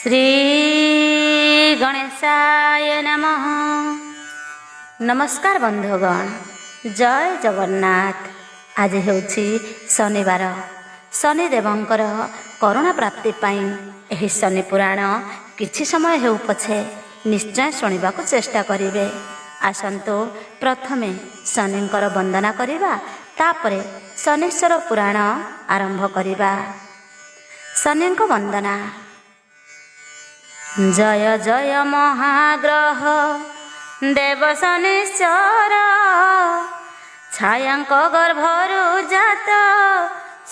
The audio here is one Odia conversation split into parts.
श्री गणेशाय नमः। नमस्कार बंधुगण, जय जगन्नाथ। आज हेउछि शनिवार। शनिदेवंकर करुणा प्राप्ति पाई एही शनि पुराण किछि समय हेउ पछे निश्चय शुणिबाकु चेष्टा करिवे। आसंतु प्रथमे शनिंकर वंदना करिबा, तापरे शनीश्वर पुराण आरंभ करिबा। शनिंक वंदना। जय जय महाग्रह देव शनिश्चर, छायांक गर्भरु जात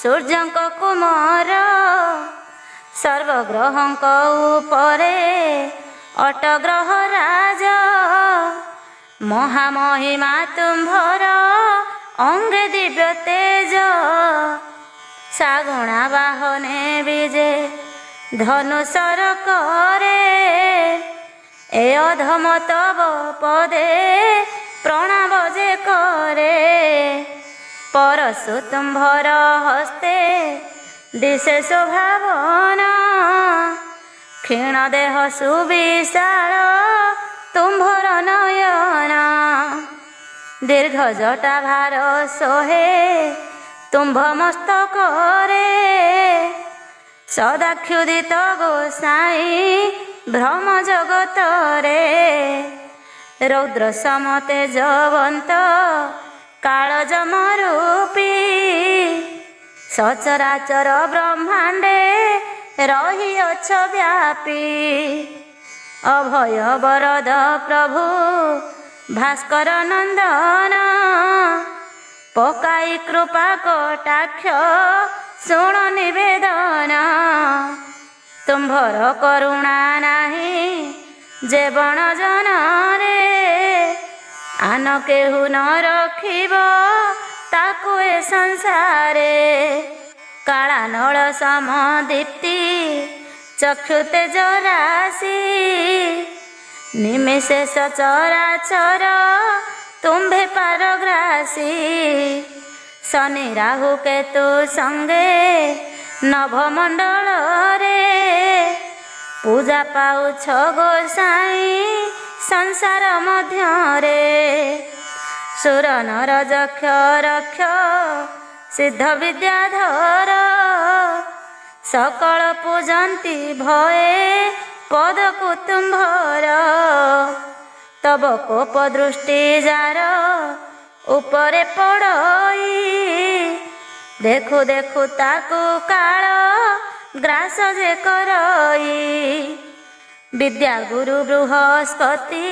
सूर्यंक कुमार। सर्वग्रहंक उपरे अटग्रह राज, महामहिमा तुम्भर अंगे दिव्य तेज। सागुणा बाहने विजे धनुषर करे, ए अधम तब पदे प्रणाम जे करे। परशु तुम्भर हस्ते दिशे शोभावना, क्षीण देह सुविशाल तुम्भर नयना। दीर्घ जटा भार सोहे तुम्भ मस्तकरे, सदाक्षुदित गोसाई भ्रम जगतरे। रौद्र समते जवंत काल जमरूपी, सचराचर ब्रह्मांडे रही अछ व्यापी। अभय वरद प्रभु भास्कर नंदन, पकाई कृपा कटाक्ष शुण निवेदन। तुम्भर करुणा नाही जेवण जनरे, आन केहु न रखिब ताकु ए संसारे। काला नळ सम दीप्ति चक्षु तेज राशि, निमेषे सचराचर तुम्भे पारग्रासी। शनि राहु केतु संगे नभमंडल रे, पूजा पाउछ गोसाई संसार मध्यरे। सुर नर जक्ष रक्ष सिद्ध विद्याधर, सकल पूजंती भये पद कुतुंभर। तब कोप दृष्टि जार उपरे पड़ई, देखु देखु ताकु काल ग्रास जे करई। विद्या गुरु बृहस्पति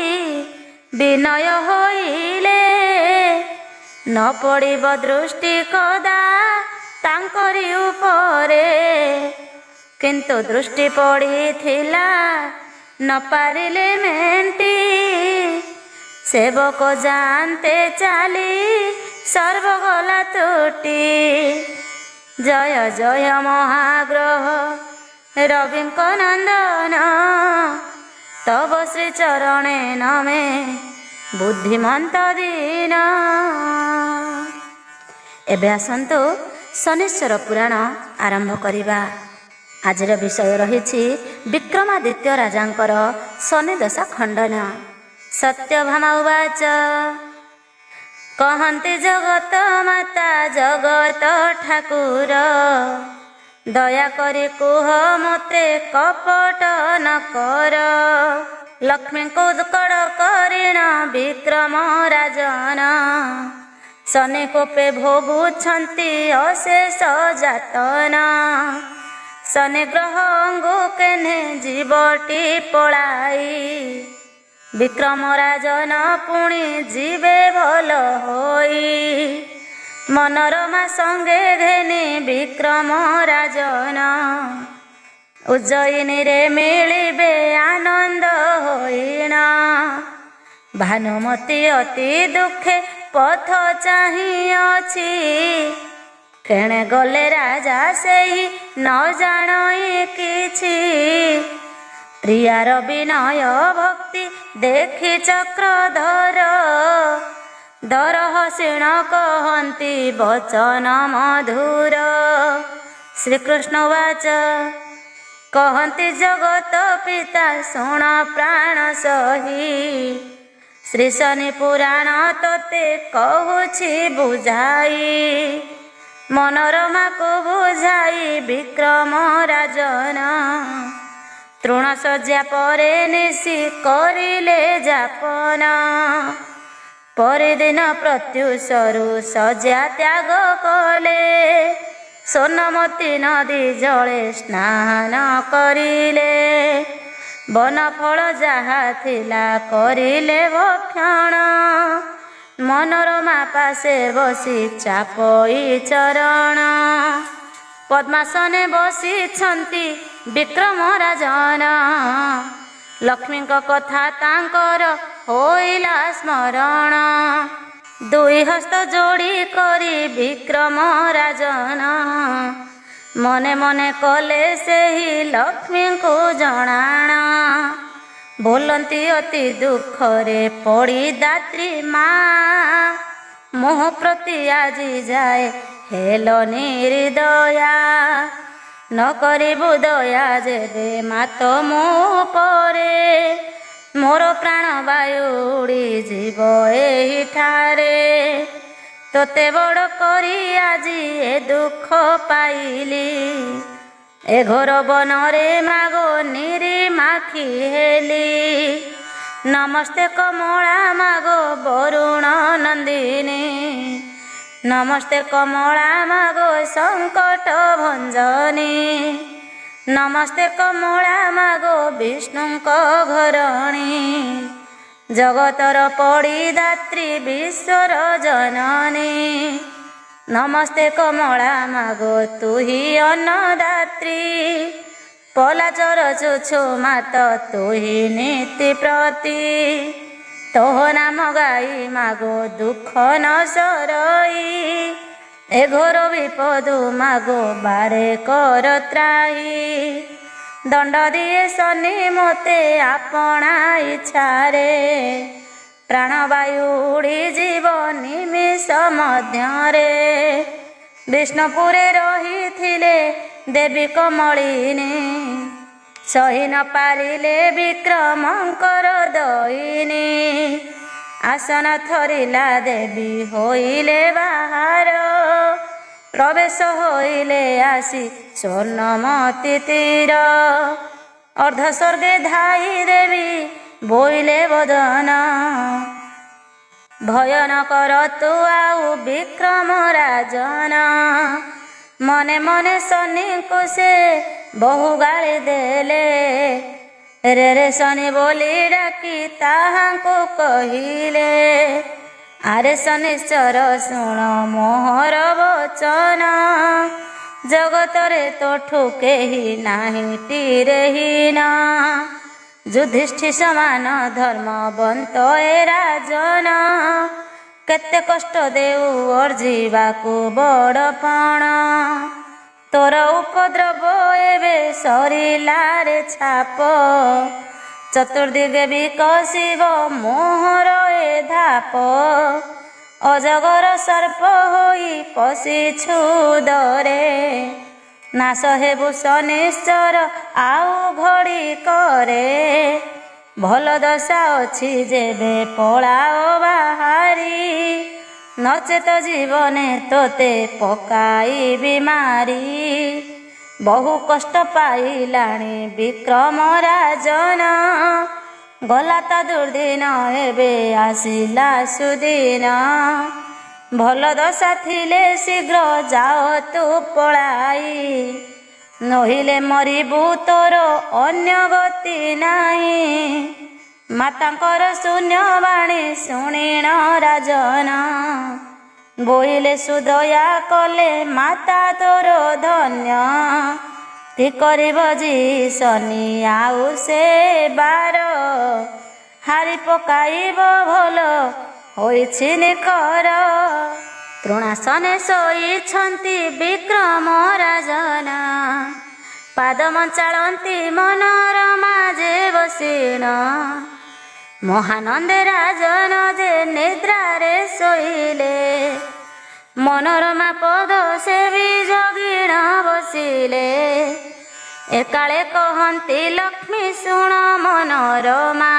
विनय होइले, न पड़िब दृष्टि कदा तांकरी उपरे। किंतु दृष्टि पड़िथिला न पारिले मेंटी, सेवक जानते चाली सर्वगला तुटी। जय जय महाग्रह रविंक नंदन, तब श्री चरणे नमे बुद्धिमंत दीन। एबे आसंतु शनीश्वर पुराण आरंभ करिबा। आजिर विषय रहिछि विक्रमादित्य राजांकर शनि दशा खंडन। सत्यभामा उवाच, कहन्ति जगत माता जगत ठाकुर, दया करी कुह मते कपट न कर। लक्ष्मी को कड़ करिण विक्रम राजन, शनि कोपे भोगुछन्ति अशेष जातना। शनि ग्रह अंगु केने जीवटी पलाई, विक्रम राजन पुणी जीवे भल होई। मनोरमा संगे घेनी विक्रम राजन, उज्जयिनी रे मिलिबे आनंद होइना। भानुमती अति दुखे पथ चाही अछि, केणे गले राजा सेही न जाणई किछि। प्रियार विनय भक्ति देखि चक्रधर, दर हसीण कहन्ति वचन मधुर। श्रीकृष्ण उवाच, कहती जगत पिता शुण प्राण सही श्री शनि पुराण तोते कहूछि बुझाई मनोरमा को बुझाई विक्रम राजन तृण सज्जा परे निशी करिले जापन परिदिन प्रत्युषरु सज्जा त्याग कले सोनमती नदी जले स्नान करिले बनफल जहा थिला करिले भक्षण मनोरमा पासे बसी चापई चरण पद्मासने बसिछन्ति विक्रम राजन लक्ष्मी कथा तांकर होइला स्मरण दुई हस्त जोड़ी करी विक्रम राजन मने मने कले सेही लक्ष्मी को जणाण बोलती अति दुखरे पड़ी दात्री माँ मोह प्रति आजी जाए हेलो निर्दया न करिबु दया जेबे मात मो परे मोर प्राण वायु उड़ी जीव एही ठारे तोते बड़ करी आजी ए दुख पाइली ए घोर बनरे मागो निरी माखी हेली नमस्ते कमला मागो वरुण नंदिनी नमस्ते कमला मागो संकट भंजनी नमस्ते कमला मागो विष्णुको घरणी जगतर पड़ी दात्री विश्वर जननी नमस्ते कमला मागो तू ही अन्नदात्री पलाचर चुछु मात तू ही नीति प्रति तोह नाम गाई मागो दुख न सरई ए घोर विपदु मागो बारे कर त्राही दंड दिए शनि मोते आपणा इच्छारे प्राणवायु उड़ी जीव निमिष मध्यरे विष्णुपुरे रही थिले देवी कमलिनी सही न पारिले विक्रमंकर दयिनी आसन थरिला देवी होइले बाहार प्रवेश होइले आसी स्वर्णमती तीर अर्ध स्वर्गे धाई देवी बोइले बदन भय न कर तू आउ विक्रम राजन मने मने शनि को से बहु गाली देले रे रे शनि बोली डाकी ताहांको कहिले आरे शनिश्चर शुण मोहर वचन जगतरे तोठु केही नाही टीरेहीन युधिष्ठिर समान धर्मवंत ए राजन केते कष्ट देउ अर्जिबाकु बड़पण तोर उपद्रव एबे सरिला रे छाप चतुर्दिगे विकसिब मोहर ए धाप अजगर सर्प होई पशिछु दरे नाश हेबु शनिश्चर आउ घड़ी करे भल दशा अछि जेबे पଳାओ बाहारी नचेत जीवने तोते पकाई बीमारी बहु कष्ट पाइलाणी विक्रम राजन गला ता दुर्दिन एबे आसिला सुदिन भल दशा थिले शीघ्र जाओ तू पळाई नहिले मरिबु तोर अन्य गति नाही मातांकर शून्यवाणी शुणिण राजन बोइले सुदया कले माता तोर धन्य ती करिब जी शनि आउ से बार हारी पकाइब भल होइछि निखर तृणासने शोइछन्ति विक्रम राजन पाद मञ्चाळन्ति मनोरमा जे बसिण महानंदे राजन जे निद्रारे शोइले मनोरमा पद सेवी जगिण बसिले ଏକାଳେ କହନ୍ତି ଲକ୍ଷ୍ମୀ ଶୁଣ ମନୋରମା,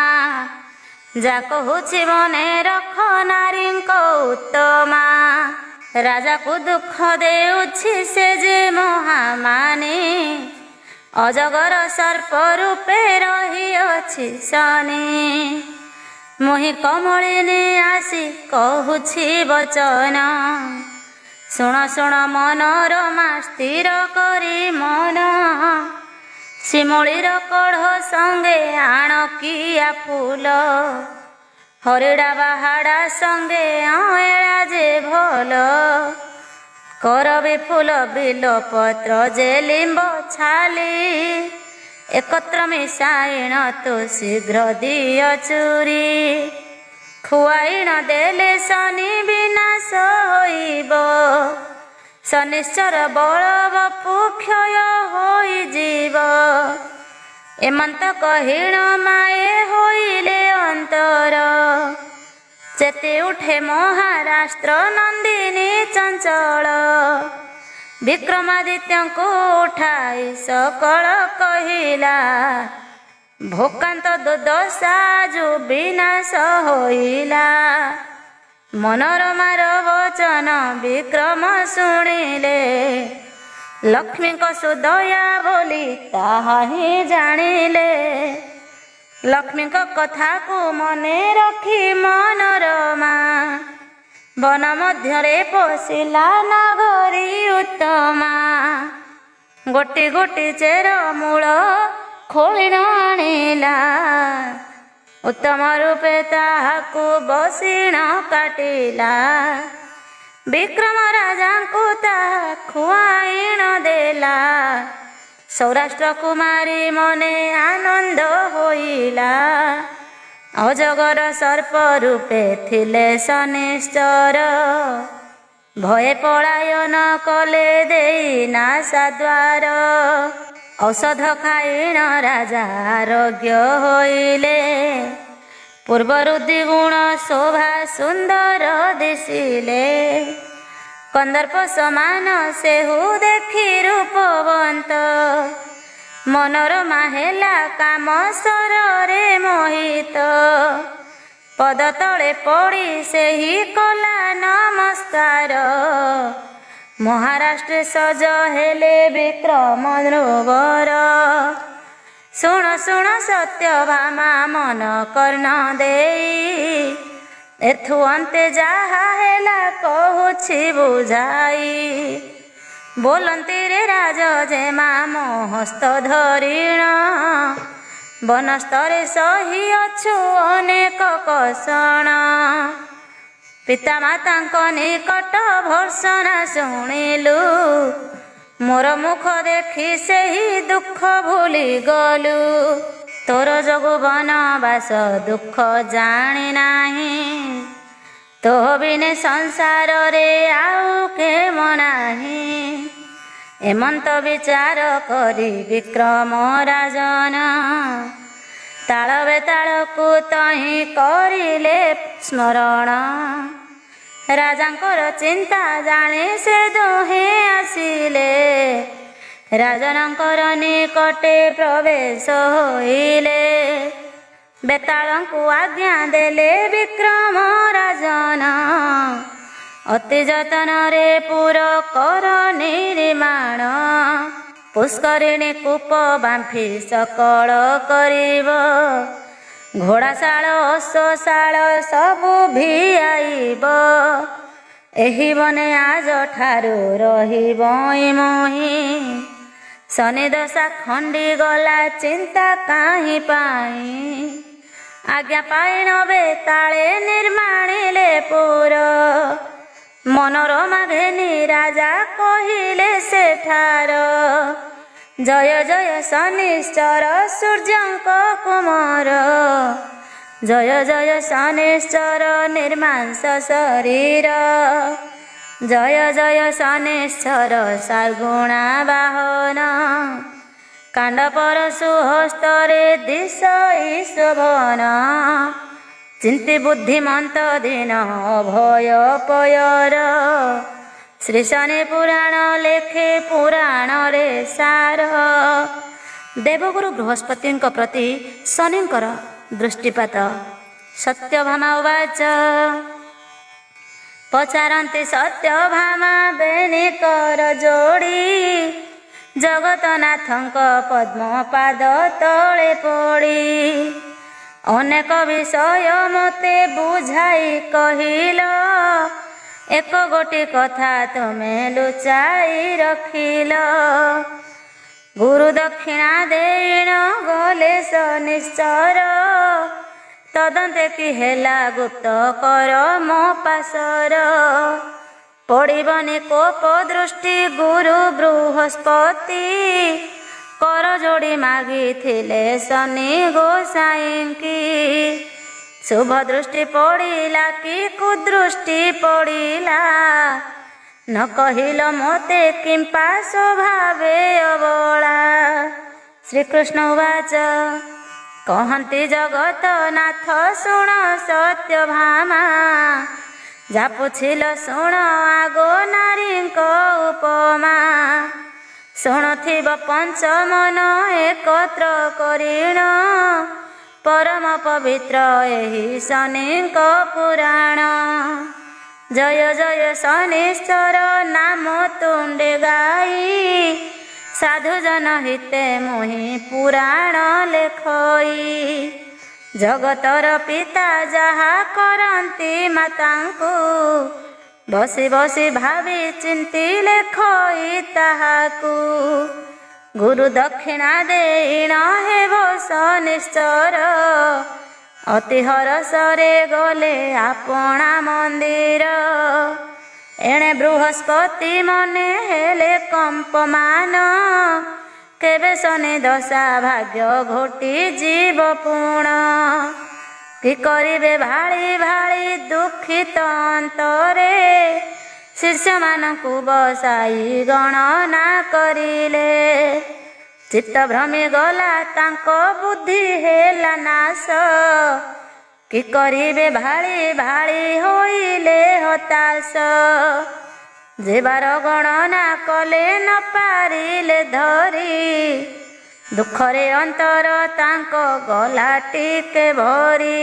ଯା କହୁଛି ମନେ ରଖ ନାରୀଙ୍କ ଉତ୍ତମା। ରାଜାକୁ ଦୁଃଖ ଦେଉଛି ସେ ଯେ ମହାମାନି, ଅଜଗର ସର୍ପ ରୂପେ ରହିଅଛି ଶନି। ମୁହିଁ କମଳିନୀ ଆସି କହୁଛି ବଚନ, ଶୁଣ ଶୁଣ ମନୋରମା ସ୍ଥିର କରି ମନ। ଶିମୁଳିର କଢ଼ ସଙ୍ଗେ ଆଣ କିଆ ଫୁଲ, ହରିଡ଼ା ବାହାଡ଼ା ସଙ୍ଗେ ଅଁଏଳା ଯେ ଭଲ। କରବି ଫୁଲ ବିଲ ପତ୍ର ଯେ ଲିମ୍ବ ଛାଲି, ଏକତ୍ର ମିଶାଇଣ ତୁ ଶୀଘ୍ର ଦିଅ ଚୁରି। ଖୁଆଇଣ ଦେଲେ ଶନି ବିନାଶ ହୋଇବ, ଶନିଶ୍ଚର ବଳବପୁ କ୍ଷୟ ହୋଇଯିବ। ଏମନ୍ତ କହିଣ ମାଏ ହୋଇଲେ ଅନ୍ତର, ଚେତି ଉଠେ ମହାରାଷ୍ଟ୍ର ନନ୍ଦିନୀ ଚଞ୍ଚଳ। ବିକ୍ରମାଦିତ୍ୟଙ୍କୁ ଉଠାଇ ସକଳ କହିଲା, ଭୋକାନ୍ତ ଦୁର୍ଦ୍ଦଶା ଯୁ ବିନାଶ ହୋଇଲା। ମନୋରମାର ବଚନ ବିକ୍ରମ ଶୁଣିଲେ, ଲକ୍ଷ୍ମୀଙ୍କ ସୁଦୟା ବୋଲି ତାହା ହିଁ ଜାଣିଲେ। ଲକ୍ଷ୍ମୀଙ୍କ କଥାକୁ ମନେ ରଖି ମନୋରମା, ବନ ମଧ୍ୟରେ ପଶିଲା ନାଗରୀ ଉତ୍ତମା। ଗୋଟି ଗୋଟି ଚେର ମୂଳ ଖୋଳିଣ ଆଣିଲା, ଉତ୍ତମ ରୂପେ ତାହାକୁ ବସିଣ କାଟିଲା। ବିକ୍ରମ ରାଜାଙ୍କୁ ତାହା ଖୁଆଇଣ ଦେଲା, ସୌରାଷ୍ଟ୍ର କୁମାରୀ ମନେ ଆନନ୍ଦ ହୋଇଲା। ଅଜଗର ସର୍ପ ରୂପେ ଥିଲେ ଶନିଶ୍ଚର, ଭୟେ ପଳାୟନ କଲେ ଦେଇ ନାଶା ଦ୍ୱାର। ଔଷଧ ଖାଇଣ ରାଜା ଆରୋଗ୍ୟ ହୋଇଲେ, ପୂର୍ବରୁ ଦ୍ୱିଗୁଣ ଶୋଭା ସୁନ୍ଦର ଦିଶିଲେ। କନ୍ଦର୍ପ ସମାନ ସେହୁ ଦେଖି ରୂପବନ୍ତ, ମନୋରମା ହେଲା କାମ ସରରେ ମୋହିତ। ପଦ ତଳେ ପଡ଼ି ସେହି କଲା ନମସ୍କାର, ମହାରାଷ୍ଟ୍ରେ ସଜ ହେଲେ ବିକ୍ରମ ନୃବର। ଶୁଣ ଶୁଣ ସତ୍ୟଭାମା ମନ କର୍ଣ୍ଣ ଦେଇ, ଏଥୁ ଅନ୍ତେ ଯାହା ହେଲା କହୁଛି ବୁଝାଇ। ବୋଲନ୍ତି ରେ ରାଜଜେମା ମୋ ହସ୍ତ ଧରିଣ, ବନସ୍ତରେ ସହିଅଛୁ ଅନେକ କଷଣ। ପିତାମାତାଙ୍କ ନିକଟ ଭର୍ସନା ଶୁଣିଲୁ, ମୋର ମୁଖ ଦେଖି ସେହି ଦୁଃଖ ଭୁଲି ଗଲୁ। ତୋର ଯୋଗୁ ବନବାସ ଦୁଃଖ ଜାଣି ନାହିଁ, ତୋ ବିନେ ସଂସାରରେ ଆଉ କେମ ନାହିଁ। ଏମନ୍ତ ବିଚାର କରି ବିକ୍ରମ ରାଜନ, ତାଳ ବେତାଳକୁ ତହିଁ କରିଲେ ସ୍ମରଣ। ରାଜାଙ୍କର ଚିନ୍ତା ଜାଣି ସେ ଦୁହେଁ ଆସିଲେ, ରାଜନଙ୍କର ନିକଟେ ପ୍ରବେଶ ହୋଇଲେ। ବେତାଳଙ୍କୁ ଆଜ୍ଞା ଦେଲେ ବିକ୍ରମ ରାଜନ, ଅତି ଯତନରେ ପୁର କର ନିର୍ମାଣ। ପୁଷ୍କରିଣୀ କୂପ ବାମ୍ଫି ସକଳ କରିବ, ଘୋଡ଼ାଶାଳ ଅଶ୍ୱଶାଳ ସବୁ ଭିଆଇବ। ଏହି ବନେ ଆଜଠାରୁ ରହିବ ମୋହି, ଶନି ଦଶା ଖଣ୍ଡି ଗଲା ଚିନ୍ତା କାହିଁ ପାଇଁ। ଆଜ୍ଞା ପାଇଣ ବେତାଳେ ନିର୍ମାଣିଲେ ପୁର, ମନୋରମା ଘେନି ରାଜା କହିଲେ ସେଠାର। ଜୟ ଜୟ ଶନିଶ୍ଚର ସୂର୍ଯ୍ୟଙ୍କ କୁମାର, ଜୟ ଜୟ ଶନିଶ୍ଚର ନିର୍ମାଂସ ଶରୀର। ଜୟ ଜୟ ଶନିଶ୍ଚର ଶାର୍ଗୁଣା ବାହନ, କାଣ୍ଡ ପରଶୁ ହସ୍ତରେ ଦିଶ ଶୋଭନ। ଚିନ୍ତି ବୁଦ୍ଧିମନ୍ତ ଦିନ ଅଭୟ ପୟର, ଶ୍ରୀ ଶନି ପୁରାଣ ଲେଖେ ପୁରାଣରେ ସାର। ଦେବଗୁରୁ ବୃହସ୍ପତିଙ୍କ ପ୍ରତି ଶନିଙ୍କର ଦୃଷ୍ଟିପାତ। ସତ୍ୟଭାମା ଉବାଚ ପଚାରନ୍ତି ସତ୍ୟଭାମା ବେନି କର ଯୋଡ଼ି, ଜଗତନାଥଙ୍କ ପଦ୍ମ ପାଦ ତଳେ ପଡ଼ି। ଅନେକ ବିଷୟ ମୋତେ ବୁଝାଇ କହିଲ, ଏକ ଗୋଟି କଥା ତୁମେ ଲୁଚାଇ ରଖିଲ। ଗୁରୁ ଦକ୍ଷିଣା ଦେଇଣ ଗଲେ ଶନିଶ୍ଚର, ତଦନ୍ତେ କି ହେଲା ଗୁପ୍ତ କର ମୋ ପାଶର। ପଡ଼ିବନି କୋପ ଦୃଷ୍ଟି ଗୁରୁ ବୃହସ୍ପତି, କର ଯୋଡ଼ି ମାଗିଥିଲେ ଶନି ଗୋସାଇଁକି। ଶୁଭ ଦୃଷ୍ଟି ପଡ଼ିଲା କି କୁଦୃଷ୍ଟି ପଡ଼ିଲା, ନ କହିଲ ମୋତେ କିମ୍ପା ସ୍ୱଭାବେ ଅବଳା। ଶ୍ରୀକୃଷ୍ଣ ଉବାଚ କହନ୍ତି ଜଗତ ନାଥ ଶୁଣ ସତ୍ୟଭାମା, ଯାପୁଛିଲ ଶୁଣ ଆଗ ନାରୀଙ୍କ ଉପମା। ଶୁଣୁଥିବ ପଞ୍ଚମନ ଏକତ୍ର କରିଣ, ପରମ ପବିତ୍ର ଏହି ଶନିଙ୍କ ପୁରାଣ। ଜୟ ଜୟ ଶନିଶ୍ଚର ନାମ ତୁଣ୍ଡେ ଗାଇ, ସାଧୁଜନ ହିତେ ମୁହିଁ ପୁରାଣ ଲେଖଇ। ଜଗତର ପିତା ଯାହା କରନ୍ତି ମାତାଙ୍କୁ, ବସି ବସି ଭାବି ଚିନ୍ତି ଲେଖଇ ତାହାକୁ। ଗୁରୁ ଦକ୍ଷିଣା ଦେଇଣ ହେବ ଶନିଶ୍ଚର, ଅତି ହରସରେ ଗଲେ ଆପଣା ମନ୍ଦିର। ଏଣେ ବୃହସ୍ପତି ମନେ ହେଲେ କମ୍ପମାନ, କେବେ ଶନି ଦଶା ଭାଗ୍ୟ ଘୋଟି ଯିବ ପୁଣ। କି କରିବେ ଭାଳି ଭାଳି ଦୁଃଖିତ ଅନ୍ତରେ, ଶିଷ୍ୟମାନଙ୍କୁ ବସାଇ ଗଣନା କରିଲେ। ଚିତ୍ତ ଭ୍ରମି ଗଲା ତାଙ୍କ ବୁଦ୍ଧି ହେଲା ନାଶ, କି କରିବେ ଭାଳି ଭାଳି ହୋଇଲେ ହତାଶ। ଯିବାର ଗଣନା କଲେ ନ ପାରିଲେ ଧରି, ଦୁଃଖରେ ଅନ୍ତର ତାଙ୍କ ଗଲା ଟିକେ ଭରି।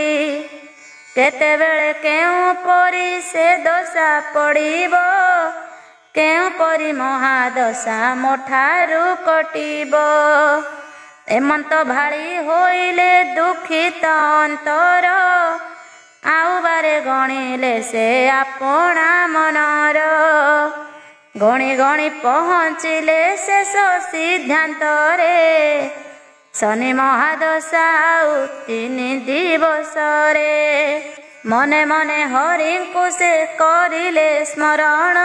କେତେବେଳେ କେଉଁ ପରି ସେ ଦଶା ପଡ଼ିବ, କେଉଁ ପରି ମହାଦଶା ମୋଠାରୁ କଟିବ। ଏମନ୍ତ ଭାଳି ହୋଇଲେ ଦୁଃଖିତ ଅନ୍ତର, ଆଉ ବାରେ ଗଣିଲେ ସେ ଆପଣା ମନର। ଗଣି ଗଣି ପହଞ୍ଚିଲେ ଶେଷ ସିଦ୍ଧାନ୍ତରେ, ଶନି ମହାଦଶା ଆଉ 3 ଦିବସରେ। ମନେ ମନେ ହରିଙ୍କୁ ସେ କରିଲେ ସ୍ମରଣ,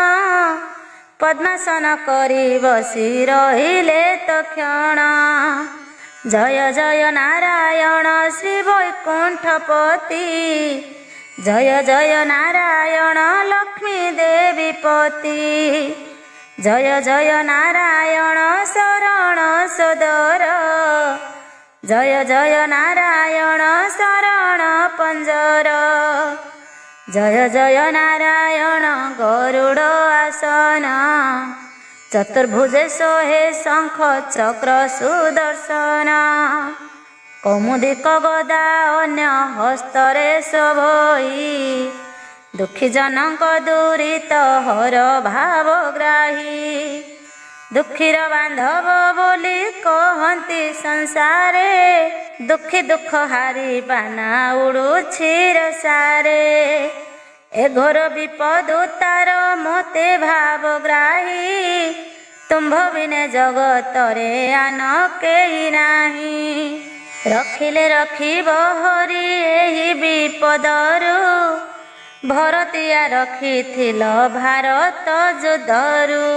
ପଦ୍ମାସନ କରି ବସି ରହିଲେ ତକ୍ଷଣ। ଜୟ ଜୟ ନାରାୟଣ ଶ୍ରୀ ବୈକୁଣ୍ଠପତି, ଜୟ ଜୟ ନାରାୟଣ ଲକ୍ଷ୍ମୀ ଦେବୀ ପତି। ଜୟ ଜୟ ନାରାୟଣ ଶରଣ ସୋଦର, ଜୟ ଜୟ ନାରାୟଣ ଶରଣ ପଞ୍ଜର। ଜୟ ଜୟ ନାରାୟଣ ଗରୁଡ଼ ଆସନ, ଚତୁର୍ଭୁଜେ ଶୋହେ ଶଙ୍ଖ ଚକ୍ର ସୁଦର୍ଶନ। କୌମୁଦିକ ଗଦା ଅନ୍ୟ ହସ୍ତରେ ଶୋଭଇ, ଦୁଃଖୀ ଜନଙ୍କ ଦୁରିତ ହର ଭାବଗ୍ରାହୀ। ଦୁଃଖୀର ବାନ୍ଧବ ବୋଲି କହନ୍ତି ସଂସାରେ, ଦୁଃଖୀ ଦୁଃଖ ହାରି ପାନା ଉଡୁଛି ରସାରେ। ଏ ଘୋର ବିପଦ ତାର ମୋତେ ଭାବଗ୍ରାହୀ, ତୁମ୍ଭ ବିନେ ଜଗତରେ ଆନ କେହି ନାହିଁ। ରଖିଲେ ରଖିବ ହରି ଏହି ବିପଦରୁ, ଭରତିଆ ରଖିଥିଲ ଭାରତ ଯୁଦ୍ଧରୁ।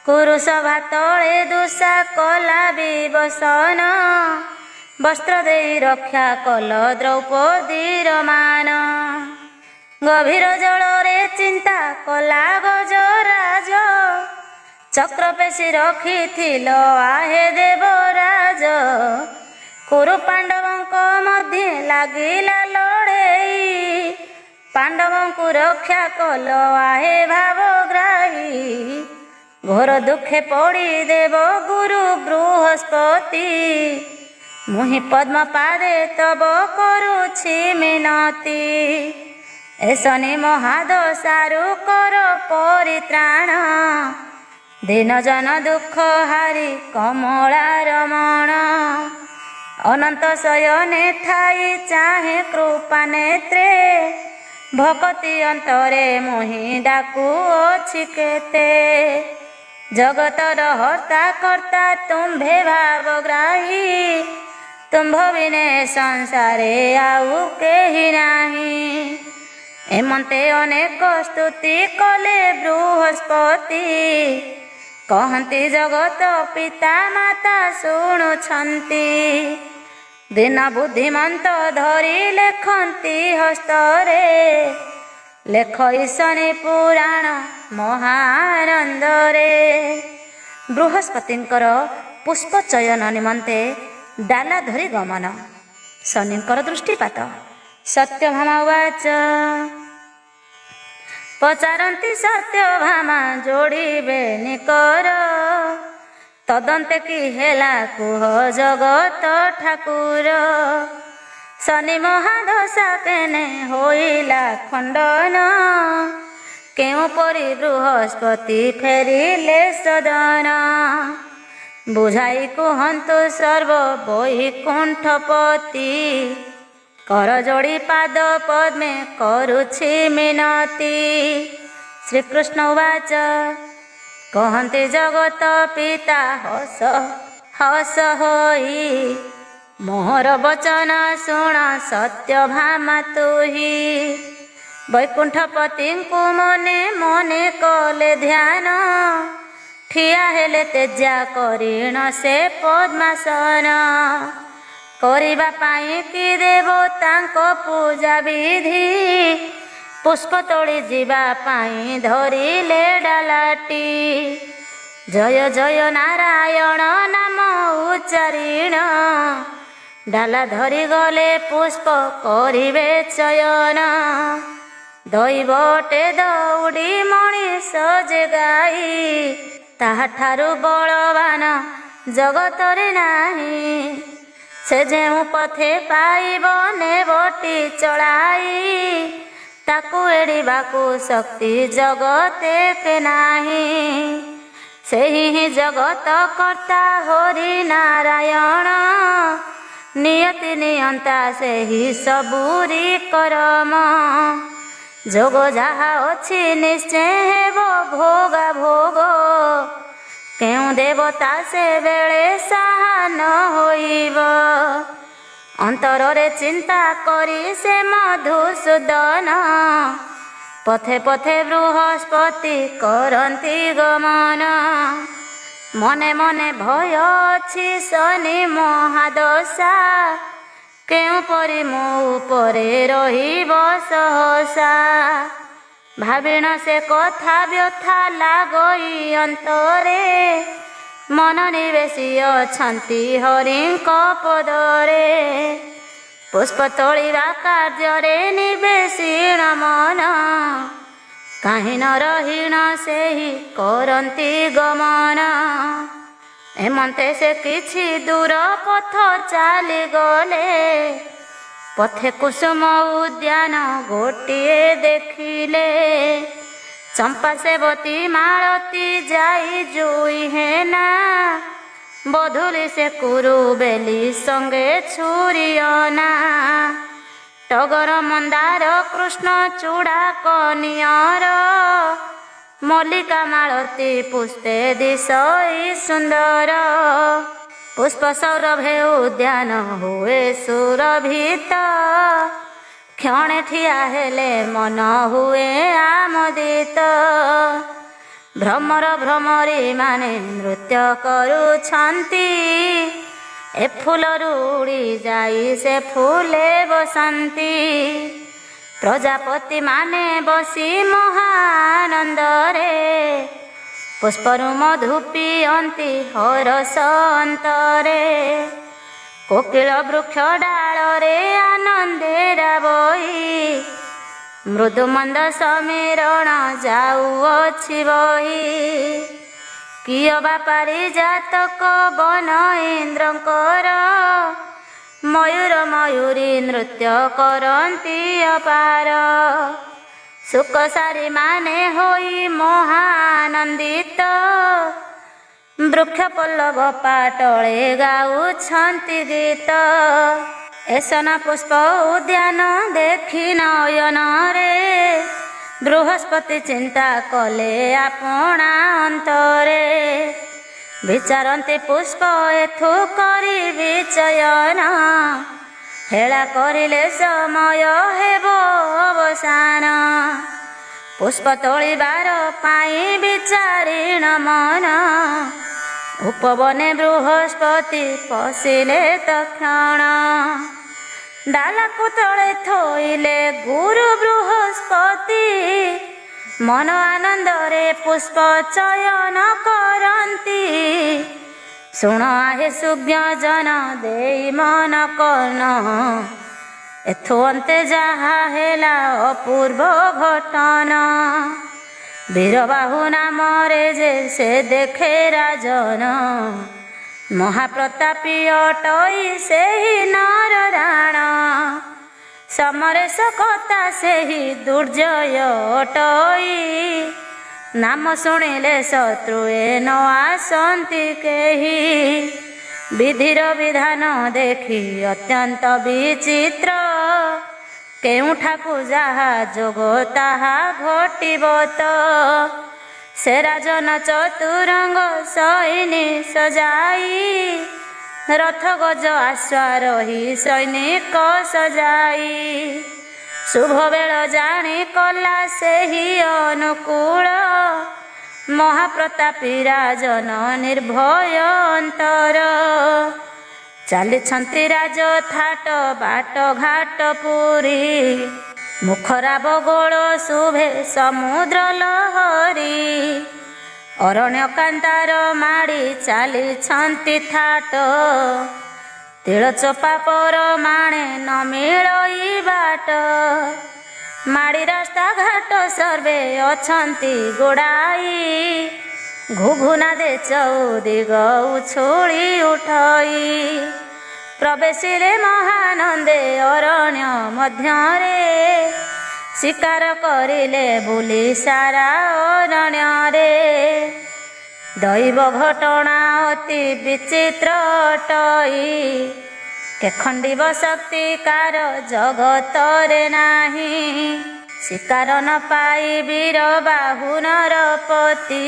କୁରୁସଭା ତଳେ ଦୁଷା କଲା ବିବସନ, ବସ୍ତ୍ର ଦେଇ ରକ୍ଷା କଲ ଦ୍ରୌପଦୀର ମାନ। ଗଭୀର ଜଳରେ ଚିନ୍ତା କଲା ଗଜରାଜ, ଚକ୍ର ପେଶି ରଖିଥିଲ ଆହେ ଦେବରାଜ। କୁରୁ ପାଣ୍ଡବଙ୍କ ମଧ୍ୟରେ ଲାଗିଲା ଲଢ଼େଇ, ପାଣ୍ଡବଙ୍କୁ ରକ୍ଷା କଲ ଆହେ ଭାବଗ୍ରାହୀ। ଘୋର ଦୁଃଖେ ପଡ଼ି ଦେବ ଗୁରୁ ବୃହସ୍ପତି। ମୁହିଁ ପଦ୍ମ ପାଦେ ତବ କରୁଛି ମିନତି। ଏ ଶନି ମହାଦଶାରୁ କର ପରିତ୍ରାଣ। ଦିନ ଜନ ଦୁଃଖ ହାରି କମଳା ରମଣ। ଅନନ୍ତ ଶୟନେ ଥାଇ ଚାହେଁ କୃପା ନେତ୍ରେ। ଭକତି ଅନ୍ତରେ ମୁହିଁ ଡାକୁଅଛି କେତେ। ଜଗତର ହର୍ତ୍ତା କର୍ତ୍ତା ତୁମ୍ଭେ ଭାବଗ୍ରାହୀ। ତୁମ୍ଭ ବିନେ ସଂସାରେ ଆଉ କେହି ନାହିଁ। ଏମନ୍ତେ ଅନେକ ସ୍ତୁତି କଲେ ବୃହସ୍ପତି। କହନ୍ତି ଜଗତ ପିତା ମାତା ଶୁଣୁଛନ୍ତି। ଦିନ ବୁଦ୍ଧିମନ୍ତ ଧରି ଲେଖନ୍ତି ହସ୍ତରେ। ଲେଖ ଈଶନି ପୁରାଣ ମହାନନ୍ଦରେ। ବୃହସ୍ପତିଙ୍କର ପୁଷ୍ପ ଚୟନ ନିମନ୍ତେ ଡାଲା ଧରି ଗମନ। ଶନିଙ୍କର ଦୃଷ୍ଟିପାତ। ସତ୍ୟଭାମା ଉବାଚ ପଚାରନ୍ତି ସତ୍ୟଭାମା ଯୋଡ଼ିବେ ନିକର। ତଦନ୍ତେ କି ହେଲା କୁହ ଜଗତ ଠାକୁର। ଶନି ମହାଦଶା କେନେ ହୋଇଲା ଖଣ୍ଡନ। କେଉଁପରି ବୃହସ୍ପତି ଫେରିଲେ ସଦନ। ବୁଝାଇ କୁହନ୍ତୁ ସର୍ବ ବୈକୁଣ୍ଠପତି। କର ଯୋଡ଼ି ପାଦ ପଦ୍ମେ କରୁଛି ମିନତି। ଶ୍ରୀକୃଷ୍ଣ ଉବାଚ କହନ୍ତି ଜଗତ ପିତା ହସ ହସ ହୋଇ। ମୋହର ବଚନ ଶୁଣ ସତ୍ୟଭାମା ତୁହି। ବୈକୁଣ୍ଠପତିଙ୍କୁ ମନେ ମନେ କଲେ ଧ୍ୟାନ। ଠିଆ ହେଲେ ତେଜା କରିଣ ସେ ପଦ୍ମାସନ। କରିବା ପାଇଁ କି ଦେବତାଙ୍କ ପୂଜା ବିଧି। ପୁଷ୍ପ ତୋଳି ଯିବା ପାଇଁ ଧରିଲେ ଡାଲାଟି। ଜୟ ଜୟ ନାରାୟଣ ନାମ ଉଚ୍ଚାରିଣ। ଡାଲା ଧରି ଗଲେ ପୁଷ୍ପ କରିବେ ଚୟନ। ଦୈବଟେ ଦୌଡ଼ି ମଣିଷ ଯେ ଗାଇ। ତାହାଠାରୁ ବଳବାନ ଜଗତରେ ନାହିଁ। ସେ ଯେଉଁ ପଥେ ପାଇବ ନେବଟି ଚଳାଇ। ତାକୁ ଏଡ଼ିବାକୁ ଶକ୍ତି ଜଗତେ କେ ନାହିଁ। ସେହି ହିଁ ଜଗତ କର୍ତ୍ତା ହରି ନାରାୟଣ। ନିୟତି ନିୟନ୍ତା ସେହି ସବୁରି କରମ। ଯୋଗ ଯାହା ଅଛି ନିଶ୍ଚୟ ହେବ ଭୋଗା ଭୋଗ। କେଉଁ ଦେବତା ସେ ବେଳେ ସାହା ନ ହୋଇବ। ଅନ୍ତରରେ ଚିନ୍ତା କରି ସେ ମଧୁସୂଦନ। ପଥେ ପଥେ ବୃହସ୍ପତି କରନ୍ତି ଗମନ। ମନେ ମନେ ଭୟ ଅଛି ଶନି ମହାଦଶା। କେଉଁପରି ମୋ ଉପରେ ରହିବ ସହସା। ଭାବିଣ ସେ କଥା ବ୍ୟଥା ଲାଗଇ ଅନ୍ତରେ। ମନ ନିବେଶି ଅଛନ୍ତି ହରିଙ୍କ ପଦରେ। ପୁଷ୍ପ ତୋଳିବା କାର୍ଯ୍ୟରେ ନିବେଶିଣ ମନ। କାହିଁ ନ ରହିଣ ସେହି କରନ୍ତି ଗମନ। ଏମନ୍ତେ ସେ କିଛି ଦୂର ପଥ ଚାଲିଗଲେ। ପଥେ କୁସୁମ ଉଦ୍ୟାନ ଗୋଟିଏ ଦେଖିଲେ। ଚମ୍ପା ସେବତୀ ମାଳତୀ ଯାଇ ଜୁଇ ହେନା। ବଧୂଲି ସେ କୁରୁ ବେଲି ସଙ୍ଗେ ଛୁରିଅନା। ଟଗର ମନ୍ଦାର କୃଷ୍ଣ ଚୂଡ଼ା କନିଅର। ମଲ୍ଲିକା ମାଳତୀ ପୁଷ୍ପେ ଦିଶଇ ସୁନ୍ଦର। ପୁଷ୍ପ ସୌରଭେ ଉଦ୍ୟାନ ହୁଏ ସୁରଭିତ। କ୍ଷଣେ ଠିଆ ହେଲେ ମନ ହୁଏ ଆମୋଦିତ। ଭ୍ରମର ଭ୍ରମରୀ ମାନେ ନୃତ୍ୟ କରୁଛନ୍ତି। ଏ ଫୁଲରୁ ଉଡ଼ି ଯାଇ ସେ ଫୁଲେ ବସନ୍ତି। ପ୍ରଜାପତି ମାନେ ବସି ମହାନନ୍ଦରେ। ପୁଷ୍ପରୁ ମଧୁ ପିଅନ୍ତି ହରସ ଅନ୍ତରେ। କୋକିଳ ବୃକ୍ଷ ଡାଳରେ ଆନନ୍ଦେରା ବହି। ମୃଦୁ ମନ୍ଦ ସମୀରଣ ଯାଉଅଛି ବହି। କିଏ ବା ପାରିଜାତକ ବନ ଇନ୍ଦ୍ରଙ୍କର ମୟୂର ମୟୂରୀ ନୃତ୍ୟ କରନ୍ତି ଅପାର। ଶୁକ ସାରି ମାନେ ହୋଇ ମହାନନ୍ଦିତ ବୃକ୍ଷ ପଲ୍ଲବ ପାଟଳେ ଗାଉଛନ୍ତି ଗୀତ। ଏସନ ପୁଷ୍ପ ଉଦ୍ୟାନ ଦେଖି ନୟନରେ ବୃହସ୍ପତି ଚିନ୍ତା କଲେ ଆପଣା ଅନ୍ତରେ। ବିଚାରନ୍ତି ପୁଷ୍ପ ଏଥୁ କରିବି ଚୟନ ହେଳା କରିଲେ ସମୟ ହେବ ଅବସାନ। ପୁଷ୍ପ ତୋଳିବାର ପାଇଁ ବିଚାରିଣ ମନ ଉପବନେ ବୃହସ୍ପତି ପଶିଲେ ତକ୍ଷଣ। ଡାଲକୁ ତଳେ ଥୋଇଲେ ଗୁରୁ ବୃହସ୍ପତି ମନ ଆନନ୍ଦରେ ପୁଷ୍ପ ଚୟନ କରନ୍ତି। ଶୁଣ ଆହେ ସୁଜ୍ଞଜନ ଦେଇ ମନ କର୍ଣ୍ଣ ଏଥୁ ଅନ୍ତେ ଯାହା ହେଲା ଅପୂର୍ବ ଘଟନା। ବୀରବାହୁ ନାମରେ ଯେ ସେ ଦେଖେ ରାଜନ ମହାପ୍ରତାପୀ ଅଟଇ ସେହି ନର ରାଣ। ସମରେଶ କଥା ସେହି ଦୁର୍ଜୟ ଅଟଇ ନାମ ଶୁଣିଲେ ଶତ୍ରୁ ଏ ନ ଆସନ୍ତି କେହି। ବିଧିର ବିଧାନ ଦେଖି ଅତ୍ୟନ୍ତ ବିଚିତ୍ର କେଉଁଠାକୁ ଯାହା ଯୋଗ ତାହା ଘଟିବ ତ। ସେ ରାଜନ ଚତୁରଙ୍ଗ ସୈନି ସଜାଇ ରଥ ଗଜ ଆଶ୍ୱାରୋହୀ ସୈନିକ ସଜାଇ ଶୁଭ ବେଳ ଜାଣି କଲା ସେହି ଅନୁକୂଳ ମହାପ୍ରତାପୀ ରାଜନ ନିର୍ଭୟ ଅନ୍ତର। ଚାଲିଛନ୍ତି ରାଜ ଥାଟ ବାଟ ଘାଟ ପୁରୀ ମୁଖରାବ ଗୋଳ ଶୁଭେ ସମୁଦ୍ର ଲହରୀ। ଅରଣ୍ୟ କାନ୍ତାର ମାଡ଼ି ଚାଲିଛନ୍ତି ଥାଟ ତିଳ ଚୋପା ପର ମାଣେ ନ ମିଳଇ ବାଟ। ମାଡ଼ି ରାସ୍ତା ଘାଟ ସର୍ବେ ଅଛନ୍ତି ଗୋଡ଼ାଇ ଘୁଘୁନା ଦେ ଚଉଦିଗ ଉଛୁଳି ଉଠଇ। ପ୍ରବେଶିଲେ ମହାନନ୍ଦେ ଅରଣ୍ୟ ମଧ୍ୟରେ ଶିକାର କରିଲେ ବୁଲି ସାରା ଅରଣ୍ୟରେ। ଦୈବ ଘଟଣା ଅତି ବିଚିତ୍ର ଅଟଇ କେ ଖଣ୍ଡିବ ଶକ୍ତିକାର ଜଗତରେ ନାହିଁ। ଶିକାର ନ ପାଇ ବୀର ବାହୁ ନରପତି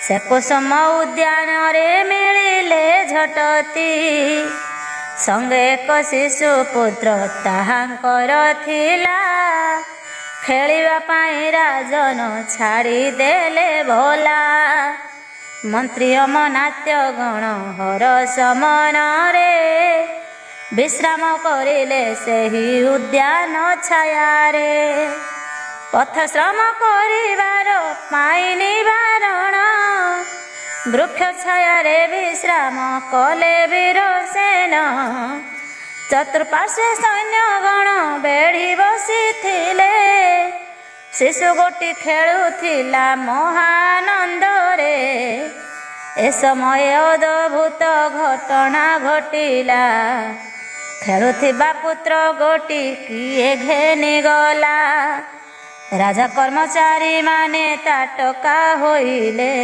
ସେ କୁସୁମ ଉଦ୍ୟାନରେ ମିଳିଲେ ଝଟତି। ସଙ୍ଗେ ଏକ ଶିଶୁ ପୁତ୍ର ତାହାଙ୍କର ଥିଲା ଖେଳିବା ପାଇଁ ରାଜନ ଛାଡ଼ିଦେଲେ ଭୋଲା। ମନ୍ତ୍ରୀ ଅମନାତ୍ୟ ଗଣ ହରସ ମନରେ ବିଶ୍ରାମ କରିଲେ ସେହି ଉଦ୍ୟାନ ଛାୟାରେ। ପଥଶ୍ରମ କରିବାର ପାଇଁ ନିବାରଣ ବୃକ୍ଷ ଛାୟାରେ ବିଶ୍ରାମ କଲେ ବୀର ସେନ। ଚତୁଃପାର୍ଶ୍ୱେ ସୈନ୍ୟଗଣ ବେଢ଼ି ବସିଥିଲେ ଶିଶୁ ଗୋଟି ଖେଳୁଥିଲା ମହାନନ୍ଦରେ। ଏ ସମୟ ଅଦ୍ଭୁତ ଘଟଣା ଘଟିଲା ଖେଳୁଥିବା ପୁତ୍ର ଗୋଟି କିଏ ଘେନିଗଲା। ରାଜା କର୍ମଚାରୀ ମାନେ ତାଟକା ହୋଇଲେ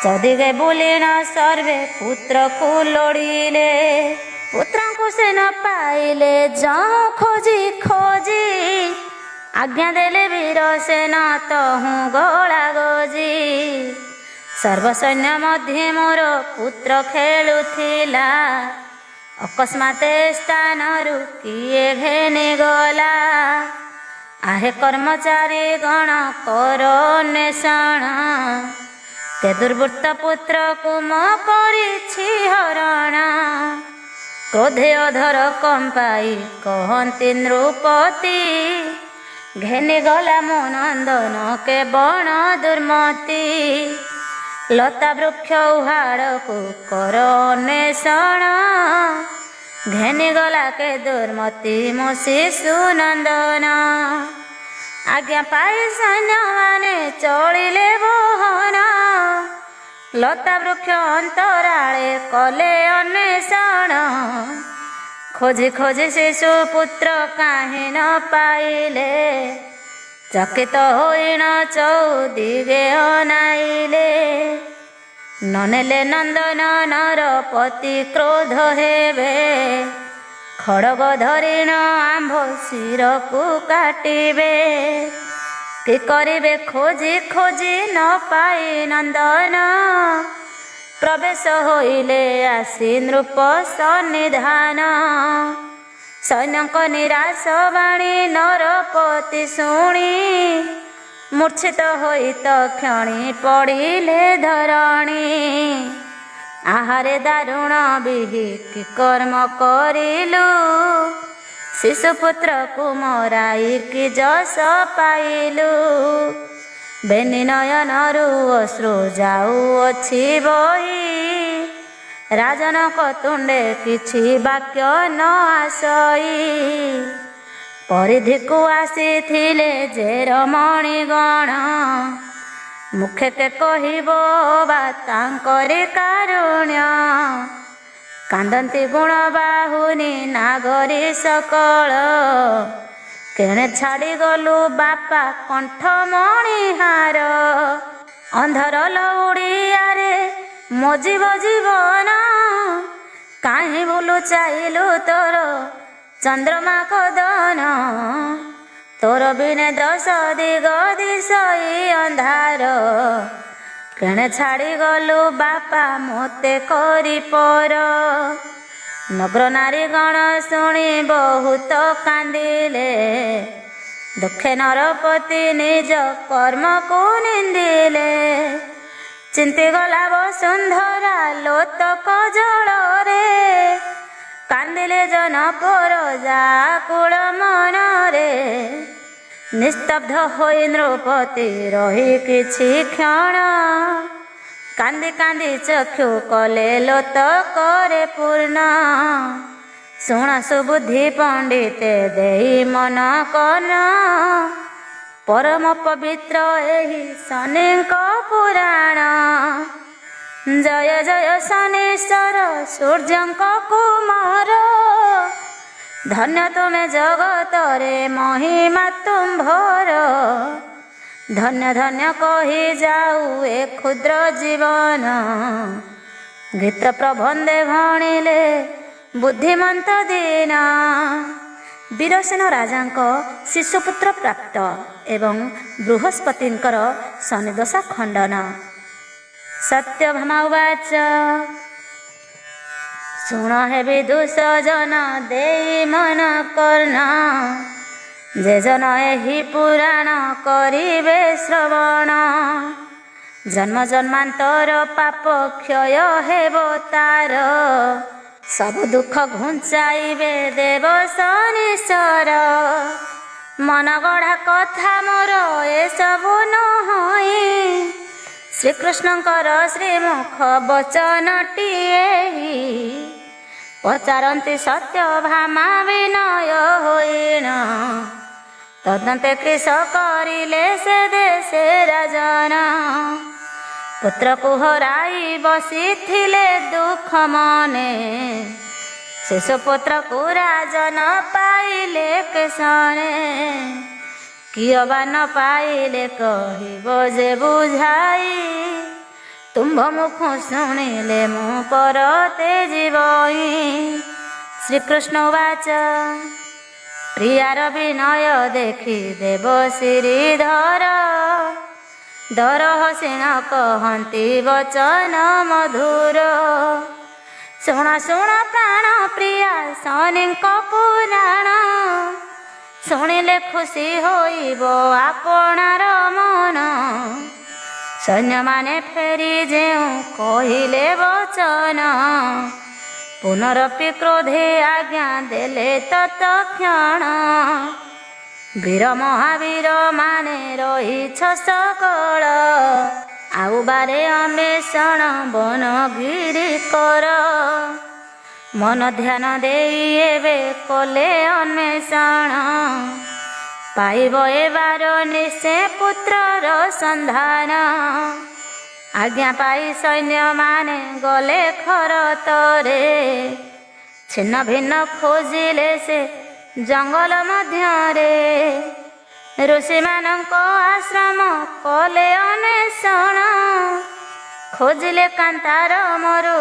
ଚଦିଗେ ବୁଲିଣ ସର୍ବେ ପୁତ୍ରକୁ ଲୋଡ଼ିଲେ। ପୁତ୍ରଙ୍କୁ ସେ ନ ପାଇଲେ ଯଉଁ ଖୋଜି ଖୋଜି ଆଜ୍ଞା ଦେଲେ ବୀର ସେନ ତହୁଁ ଗଳା ଗଜି। ସର୍ବସୈନ୍ୟ ମଧ୍ୟରେ ମୋର ପୁତ୍ର ଖେଳୁଥିଲା ଅକସ୍ମାତ ସ୍ଥାନରୁ କିଏ ଘେନିଗଲା। ଆହେ କର୍ମଚାରୀ ଗଣ କର ଅନ୍ୱେଷଣ କେ ଦୁର୍ବୃତ୍ତ ପୁତ୍ରକୁ ମୋ କରିଛି ହରଣ। କ୍ରୋଧେ ଅଧର କମ୍ପାଇ କହନ୍ତି ନୃପତି ଘେନିଗଲା ମୋ ନନ୍ଦନ କେ ବଣ ଦୁର୍ମତି। ଲତା ବୃକ୍ଷ ଉହାଡ଼କୁ କର ଅନ୍ୱେଷଣ ଘେନିଗଲା କେ ଦୁର୍ମତି ମୋ ଶିଶୁ ନନ୍ଦନ। ଆଜ୍ଞା ପାଇ ସୈନ୍ୟମାନେ ଚଳିଲେ ବହନ ଲତା ବୃକ୍ଷ ଅନ୍ତରାଳେ କଲେ ଅନ୍ୱେଷଣ। ଖୋଜି ଖୋଜି ଶିଶୁ ପୁତ୍ର କାହିଁ ନ ପାଇଲେ। ଚକିତ ହୋଇଣ ଚଉଦିଗେ ଅନାଇଲେ। ନନେଲେ ନନ୍ଦନ ନରପତି କ୍ରୋଧ ହେବେ। ଖଡ଼ଗ ଧରିଣ ଆମ୍ଭ ଶିରକୁ କାଟିବେ। କି କରିବେ ଖୋଜି ଖୋଜି ନ ପାଇ ନନ୍ଦନ। ପ୍ରବେଶ ହୋଇଲେ ଆସି ନୃପ ସନ୍ନିଧାନ। ସୈନ୍ୟଙ୍କ ନିରାଶ ବାଣୀ ନରପତି ଶୁଣି। ମୂର୍ଚ୍ଛିତ ହୋଇ ତକ୍ଷଣି ପଡ଼ିଲେ ଧରଣୀ। ଆହାରେ ଦାରୁଣ ବିହି କି କର୍ମ କରିଲୁ। ଶିଶୁପୁତ୍ରକୁ ମରାଇ କି ଯଶ ପାଇଲୁ। ବେନି ନୟନରୁ ଅଶ୍ରୁ ଯାଉଅଛି ବହି। ରାଜନଙ୍କ ତୁଣ୍ଡେ କିଛି ବାକ୍ୟ ନ ଆସଇ। ପରିଧିକୁ ଆସିଥିଲେ ଯେ ରମଣୀଗଣ। ମୁଖେ କେ କହିବ ବା ତାଙ୍କରି କାରୁଣ୍ୟ। କାନ୍ଦନ୍ତି ଗୁଣ ବାହୁନି ନାଗରୀ ସକଳ। କେଣେ ଛାଡ଼ିଗଲୁ ବାପା କଣ୍ଠମଣିହାର। ଅନ୍ଧର ଲଉଡ଼ିଆରେ ମଜିବ ଜୀବନ। କାହିଁ ବୁଲୁ ଚାହିଲୁ ତୋର ଚନ୍ଦ୍ରମା କଦନ। ତୋର ବିନେ ଦଶ ଦିଗ ଦିଶଇ ଅନ୍ଧାର। କେଣେ ଛାଡ଼ିଗଲୁ ବାପା ମୋତେ କରି ପର। ନଗ୍ର ନାରୀଗଣ ଶୁଣି ବହୁତ କାନ୍ଦିଲେ। ଦୁଃଖେ ନରପତି ନିଜ କର୍ମକୁ ନିନ୍ଦିଲେ। ଚିନ୍ତିଗଲା ବସୁନ୍ଧରା ଲୋତକ ଜଳରେ। କାନ୍ଦିଲେ ଜନପର ଯାକୁଳ ମନରେ। ନିସ୍ତବ୍ଧ ହୋଇ ନୃପତି ରହି କିଛି କ୍ଷଣ। କାନ୍ଦି କାନ୍ଦି ଚକ୍ଷୁ କଲେ ଲୋତକରେ ପୂର୍ଣ୍ଣ। ଶୁଣ ସୁବୁଦ୍ଧି ପଣ୍ଡିତେ ଦେଇ ମନ କନ। ପରମ ପବିତ୍ର ଏହି ଶନିଙ୍କ ପୁରାଣ। ଜୟ ଜୟ ଶନୀଶ୍ୱର ସୂର୍ଯ୍ୟଙ୍କ କୁମାର। ଧନ୍ୟ ତୁମେ ଜଗତରେ ମହିମା ତୁମ୍ଭର। ଧନ୍ୟ ଧନ୍ୟ କହି ଯାଉ ଏ କ୍ଷୁଦ୍ର ଜୀବନ। ଗୀତ ପ୍ରବନ୍ଧେ ଭଣିଲେ ବୁଦ୍ଧିମନ୍ତ ଦିନ। ବୀରସେନ ରାଜାଙ୍କ ଶିଶୁପୁତ୍ର ପ୍ରାପ୍ତ ଏବଂ ବୃହସ୍ପତିଙ୍କର ଶନିଦଶା ଖଣ୍ଡନ। ସତ୍ୟଭାମା ଉବାଚ ଶୁଣ ହେ ବିଦୁଷ ଜନ ଦେଇ ମନ କର୍ଣ୍ଣ। ଯେ ଜନ ଏହି ପୁରାଣ କରିବେ ଶ୍ରବଣ। ଜନ୍ମ ଜନ୍ମାନ୍ତର ପାପ କ୍ଷୟ ହେବ ତାର। ସବୁ ଦୁଃଖ ଘୁଞ୍ଚାଇବେ ଦେବ ଶନିଶ୍ୱର। ମନ ଗଢ଼ା କଥା ମୋର ଏସବୁ ନୁହଁ। ଶ୍ରୀକୃଷ୍ଣଙ୍କର ଶ୍ରୀମୁଖ ବଚନଟିଏ। ପଚାରନ୍ତି ସତ୍ୟଭାମା ବିନୟ ହୋଇଣ। ତଦନ୍ତେ କିସ କରିଲେ ସେ ଦେଶେ ରାଜନ। ପୁତ୍ରକୁ ହରାଇ ବସିଥିଲେ ଦୁଃଖ ମନେ। ଶିଶୁପୁତ୍ରକୁ ରାଜନ ପାଇଲେ କେଶନେ। କିଏ ବା ନ ପାଇଲେ କହିବ ଯେ ବୁଝାଇ। ତୁମ୍ଭ ମୁଖ ଶୁଣିଲେ ମୁଁ ପରତେ ଯିବଇ। ଶ୍ରୀକୃଷ୍ଣ ଉବାଚ ପ୍ରିୟାର ବିନୟ ଦେଖି ଦେବ ଶ୍ରୀଧର। ଦର ହସିଣ କହନ୍ତି ବଚନ ମଧୁର। ଶୁଣ ଶୁଣ ପ୍ରାଣ ପ୍ରିୟା ଶନିଙ୍କ ପୁରାଣ। ଶୁଣିଲେ ଖୁସି ହୋଇବ ଆପଣାର ମନ। ସୈନ୍ୟମାନେ ଫେରି ଯେଉଁ କହିଲେ ବଚନ। ପୁନରପି କ୍ରୋଧେ ଆଜ୍ଞା ଦେଲେ ତତକ୍ଷଣ। ବୀର ମହାବୀର ମାନେ ରହିଛ ସକଳ। ଆଉ ବାରେ ଅନ୍ୱେଷଣ ବନଗିରି କର। ମନ ଧ୍ୟାନ ଦେଇ ଏବେ କଲେ ଅନ୍ୱେଷଣ। ପାଇବ ଏ ବାର ନିଶ୍ଚେ ପୁତ୍ରର ସନ୍ଧାନ। ଆଜ୍ଞା ପାଇ ସୈନ୍ୟମାନେ ଗଲେ ଖରତରେ, ଛିନ୍ନ ଭିନ୍ନ ଖୋଜିଲେ ସେ ଜଙ୍ଗଲ ମଧ୍ୟରେ। ଋଷିମାନଙ୍କ ଆଶ୍ରମ କଲେ ଅନ୍ୱେଷଣ, ଖୋଜିଲେ କାନ୍ତାର ମରୁ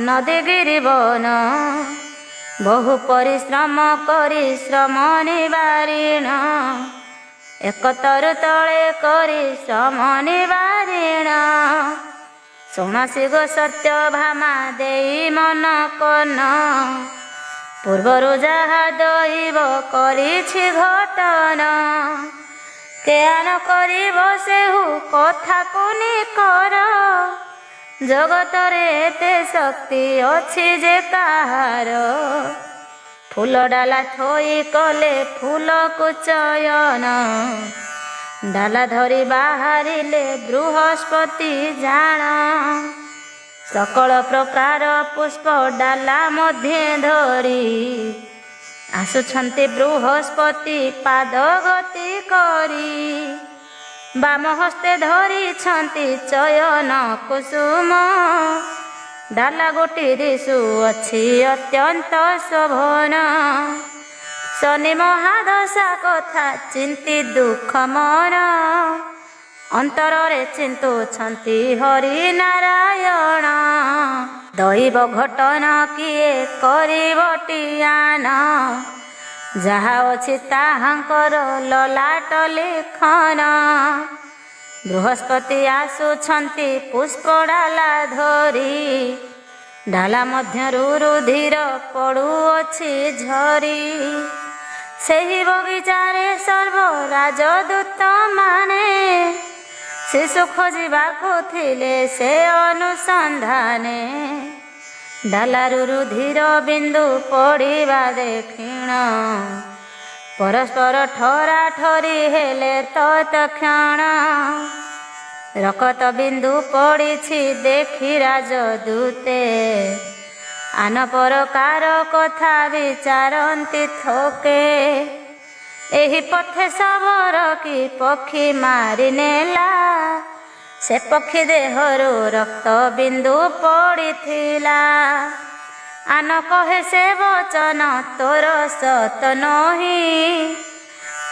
ନଦୀ ଗିରିବନ। ବହୁ ପରିଶ୍ରମ କରି ଶ୍ରମ ନିବାରିଣ, ଏକତରୁ ତଳେ କରି ଶ୍ରମ ନିବାରିଣ। ଶୁଣସି ଗୋ ସତ୍ୟ ଭାମା ଦେଇ ମନ କନ, ପୂର୍ବରୁ ଯାହା ଦଇବ କରିଛି ଘଟନ। କେଆନ କରିବ ସେହୁ କଥାକୁ ନିକର, ଜଗତରେ ଏତେ ଶକ୍ତି ଅଛି ଯେ କାହାର। ଫୁଲ ଡାଲା ଥୋଇ କଲେ ଫୁଲକୁ ଚୟନ, ଡାଲା ଧରି ବାହାରିଲେ ବୃହସ୍ପତି ଜାଣ। ସକଳ ପ୍ରକାର ପୁଷ୍ପ ଡାଲା ମଧ୍ୟେ ଧରି, ଆସୁଛନ୍ତି ବୃହସ୍ପତି ପାଦ ଗତି କରି। ବାମ ହସ୍ତେ ଧରିଛନ୍ତି ଚୟନ କୁସୁମ, ଡାଲା ଗୋଟି ଦିଶୁଅଛି ଅତ୍ୟନ୍ତ ଶୋଭନ। ଶନି ମହାଦଶା କଥା ଚିନ୍ତି ଦୁଃଖ ମନ, ଅନ୍ତରରେ ଚିନ୍ତୁଛନ୍ତି ହରି ନାରାୟଣ। ଦଇବ ଘଟନ କିଏ କରିବ ଟିଆନ, ଯାହା ଅଛି ତାହାଙ୍କର ଲଲାଟ ଲେଖନ। ବୃହସ୍ପତି ଆସୁଛନ୍ତି ପୁଷ୍ପ ଡାଲା ଧରି, ଡାଲା ମଧ୍ୟରୁ ରୁଧିର ପଡ଼ୁଅଛି ଝରି। ସେହି ବଗିଚାରେ ସର୍ବ ରାଜଦୂତ ମାନେ, ଶିଶୁ ଖୋଜିବାକୁ ଥିଲେ ସେ ଅନୁସନ୍ଧାନେ। ଡାଲାରୁ ରୁଧିର ବିନ୍ଦୁ ପଡ଼ିବା ଦେଖିଣ, ପରସ୍ପର ଠରା ଠରି ହେଲେ ତତ୍କ୍ଷଣ। ରକତ ବିନ୍ଦୁ ପଡ଼ିଛି ଦେଖି ରାଜଦୂତେ, ଆନ ପ୍ରକାର କଥା ବିଚାରନ୍ତି ଥୋକେ। ଏହି ପଥେ ଶବର କି ପକ୍ଷୀ ମାରି ନେଲା, ସେ ପକ୍ଷୀ ଦେହରୁ ରକ୍ତ ବିନ୍ଦୁ ପଡ଼ିଥିଲା। ଆନ କହେ ସେ ବଚନ ତୋର ସତ ନୁହେଁ,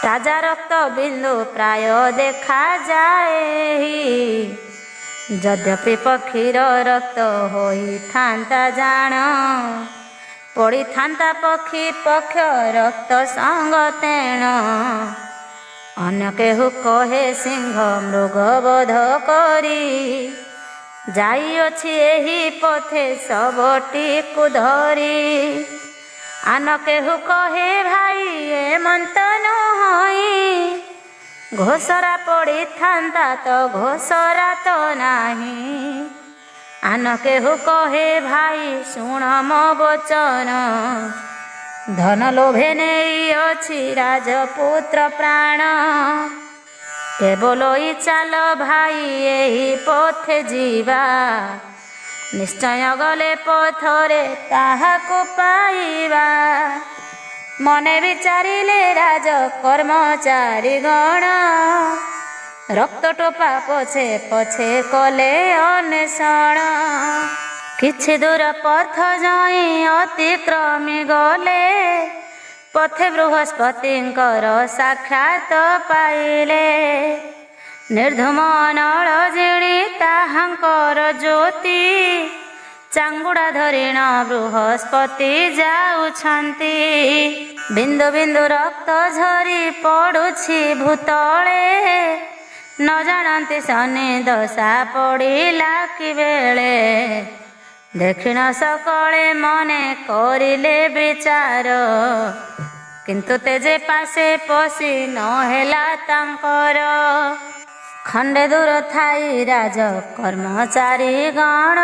ତାଜା ରକ୍ତ ବିନ୍ଦୁ ପ୍ରାୟ ଦେଖାଯାଏ। ଯଦ୍ୟପି ପକ୍ଷୀର ରକ୍ତ ହୋଇଥାନ୍ତା ଜାଣ, ପଡ଼ିଥାନ୍ତା ପକ୍ଷୀ ପକ୍ଷ ରକ୍ତ ସଙ୍ଗ ତେଣ। ଅନ୍ୟ କେହୁ କହେ ସିଂହ ମୃଗ ବଧ କରି, ଯାଇଅଛି ଏହି ପଥେ ଶବଟିକୁ ଧରି। ଆନ କେହୁ କହେ ଭାଇ ଏମନ୍ତ ନୁହଁ, ଘୋଷରା ପଡ଼ିଥାନ୍ତା ତ ଘୋଷରା ତ ନାହିଁ। ଆନ କେହୁ କହେ ଭାଇ ଶୁଣ ମୋ ବଚନ, ଧନ ଲୋଭେ ନେଇଅଛି ରାଜପୁତ୍ର ପ୍ରାଣ। କେବଳ ଇ ଚାଲ ଭାଇ ଏହି ପଥେ ଯିବା, ନିଶ୍ଚୟ ଗଲେ ପଥରେ ତାହାକୁ ପାଇବା। ମନେ ବିଚାରିଲେ ରାଜ କର୍ମଚାରୀ ଗଣ, ରକ୍ତ ଟୋପା ପଛେ ପଛେ କଲେ ଅନ୍ୱେଷଣ। କିଛି ଦୂର ପଥ ଯାଇ ଅତିକ୍ରମି ଗଲେ, ପଥେ ବୃହସ୍ପତିଙ୍କର ସାକ୍ଷାତ ପାଇଲେ। ନିର୍ଧୂମ ନଳ ଜିଣି ତାହାଙ୍କର ଜ୍ୟୋତି, ଚାଙ୍ଗୁଡ଼ା ଧରିଣ ବୃହସ୍ପତି ଯାଉଛନ୍ତି। ବିନ୍ଦୁ ବିନ୍ଦୁ ରକ୍ତ ଝରି ପଡ଼ୁଛି ଭୂତଳେ, ନ ଜାଣନ୍ତି ଶନି ଦଶା ପଡ଼ିଲା କି ବେଳେ। ଦେଖିଣ ସକଳେ ମନେ କରିଲେ ବିଚାର, କିନ୍ତୁ ତେଜେ ପାଶେ ପଶି ନ ହେଲା ତାଙ୍କର। ଖଣ୍ଡେ ଦୂର ଥାଇ ରାଜ କର୍ମଚାରୀ ଗଣ,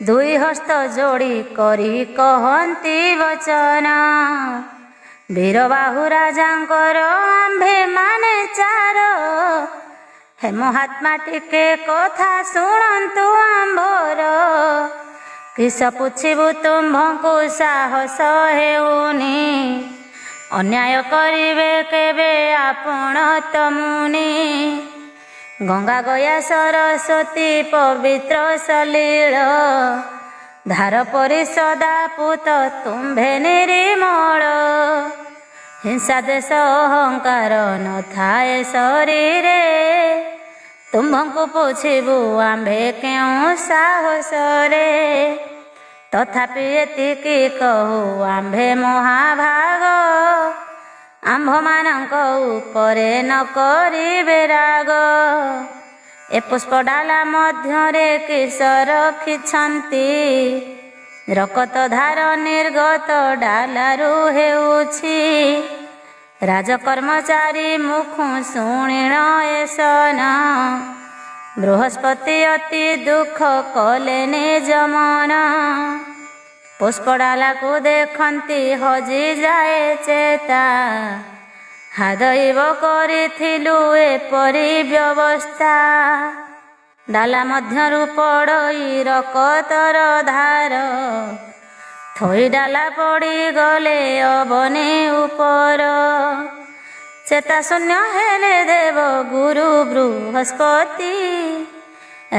ଦୁଇ ହସ୍ତ ଯୋଡ଼ି କରି କହନ୍ତି ବଚନ। ବୀରବାହୁ ରାଜାଙ୍କର ଆମ୍ଭେ ମାନେ ଚାର, ହେ ମହାତ୍ମା ଟିକେ କଥା ଶୁଣନ୍ତୁ ଆମ୍ଭର। କିସ ପୁଛିବୁ ତୁମ୍ଭଙ୍କୁ ସାହସ ହେଉନି, ଅନ୍ୟାୟ କରିବେ କେବେ ଆପଣ ତ ମୁନି। ଗଙ୍ଗା ଗୟା ସରସ୍ୱତୀ ପବିତ୍ର ସଲୀଳ ଧାର ପରି ସଦା ପୂତ ତୁମ୍ଭେ ନିର୍ମଳ। ହିଂସା ଦେଶ ଅହଙ୍କାର ନଥାଏ ଶରୀରେ ତୁମ୍ଭଙ୍କୁ ପୁଛିବୁ ଆମ୍ଭେ କେଉଁ ସାହସରେ। ତଥାପି ଏତିକି କହୁ ଆମ୍ଭେ ମହାଭାଗ ଆମ୍ଭମାନଙ୍କ ଉପରେ ନ କରିବେ ରାଗ। ଏ ପୁଷ୍ପ ଡାଲା ମଧ୍ୟରେ କିସ ରଖିଛନ୍ତି ରକତ ଧାର ନିର୍ଗତ ଡାଲାରୁ ହେଉଛି। ରାଜକର୍ମଚାରୀ ମୁଖୁ ଶୁଣିଣ ଏସନ ବୃହସ୍ପତି ଅତି ଦୁଃଖ କଲେ ନିଜ ମନ। ପୁଷ୍ପ ଡାଲାକୁ ଦେଖନ୍ତି ହଜିଯାଏ ଚେତା ହାଦୈବ କରିଥିଲୁ ଏପରି ବ୍ୟବସ୍ଥା। ଡାଲା ମଧ୍ୟରୁ ପଡ଼ଇ ରକତର ଧାର ଥୋଇ ଡାଲା ପଡ଼ିଗଲେ ଅବନି ଉପର। ଚେତା ଶୂନ୍ୟ ହେଲେ ଦେବ ଗୁରୁ ବୃହସ୍ପତି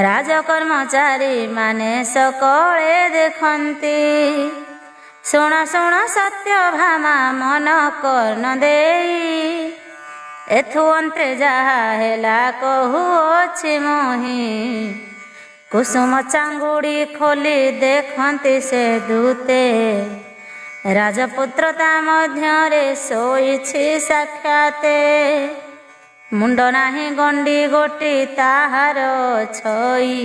ରାଜକର୍ମଚାରୀ ମାନେ ସକଳେ ଦେଖନ୍ତି। ଶୁଣ ଶୁଣ ସତ୍ୟଭାମା ମନ କର୍ଣ୍ଣ ଦେଇ ଏଥୁ ଅନ୍ତେ ଯାହା ହେଲା କହୁଅଛି ମୁହିଁ। କୁସୁମ ଚାଙ୍ଗୁଡ଼ି ଖୋଲି ଦେଖନ୍ତି ସେ ଦୂତେ ରାଜପୁତ୍ର ତା ମଧ୍ୟରେ ଶୋଇଛି ସାକ୍ଷାତେ। ମୁଣ୍ଡ ନାହିଁ ଗଣ୍ଡି ଗୋଟି ତାହାର ଛଇ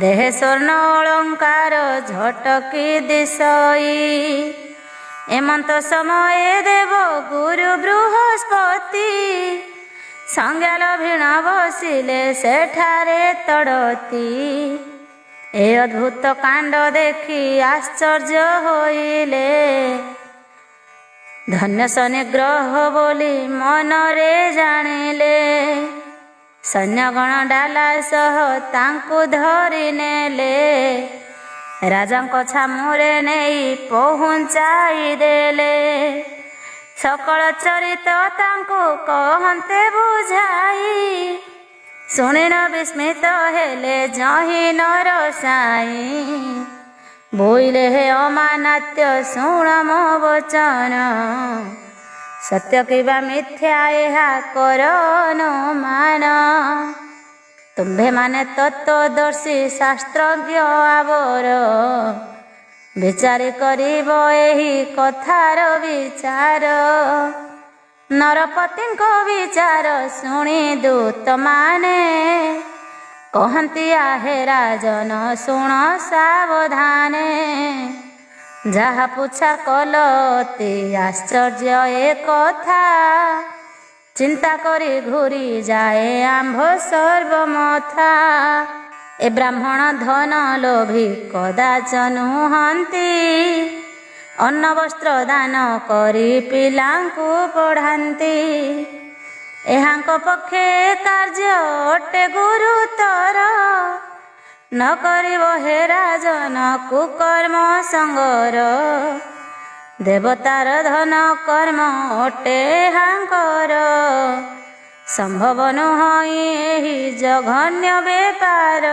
ଦେହେ ସ୍ୱର୍ଣ୍ଣ ଅଳଙ୍କାର ଝଟକି ଦିଶଇ। ଏମନ୍ତ ସମୟେ ଦେବ ଗୁରୁ ବୃହସ୍ପତି ସଂଜ୍ଞାଲ ଭିଣ ବସିଲେ ସେଠାରେ ତଡ଼ତି। ଏ ଅଦ୍ଭୁତ କାଣ୍ଡ ଦେଖି ଆଶ୍ଚର୍ଯ୍ୟ ହୋଇଲେ ଧନ୍ୟ ଶନିଗ୍ରହ ବୋଲି ମନରେ ଜାଣିଲେ। ସୈନ୍ୟଗଣ ଡାଲା ସହ ତାଙ୍କୁ ଧରି ନେଲେ ରାଜାଙ୍କ ଛାମୁରେ ନେଇ ପହୁଞ୍ଚାଇ ଦେଲେ। ସକଳ ଚରିତ ତାଙ୍କୁ କହନ୍ତେ ବୁଝାଇ ଶୁଣିନ ବିସ୍ମିତ ହେଲେ ଯହିଁ ନର ସାଇ। ବୋଇଲେ ହେ ଅମାନାତ୍ୟ ଶୁଣ ମୋ ବଚନ ସତ୍ୟ କିବା ମିଥ୍ୟା ଏହା କର ଅନୁମାନ। ତୁମ୍ଭେମାନେ ତତ୍ତ୍ୱଦର୍ଶୀ ଶାସ୍ତ୍ରଜ୍ଞ ଆବର ବିଚାରି କରିବ ଏହି କଥାର ବିଚାର। ନରପତିଙ୍କ ବିଚାର ଶୁଣି ଦୂତମାନେ କହନ୍ତି ଆହେ ରାଜନ ଶୁଣ ସାବଧାନେ। ଯାହା ପୁଛା କଲ ଅତି ଆଶ୍ଚର୍ଯ୍ୟ ଏ କଥା ଚିନ୍ତା କରି ଘୁରି ଯାଏ ଆମ୍ଭ ସର୍ବମଥା। ଏ ବ୍ରାହ୍ମଣ ଧନ ଲୋଭୀ କଦାଚ ନୁହନ୍ତି ଅନ୍ନ ବସ୍ତ୍ର ଦାନ କରି ପିଲାଙ୍କୁ ପଢ଼ାନ୍ତି। ଏହାଙ୍କ ପକ୍ଷେ କାର୍ଯ୍ୟ ଅଟେ ଗୁରୁତର ନ କରିବ ହେ ରାଜନ କୁକର୍ମ ସଙ୍ଗର। ଦେବତାର ଧନ କର୍ମ ଅଟେ ହାଙ୍କର ସମ୍ଭବ ନୁହଁ ଏହି ଜଘନ୍ୟ ବେପାର।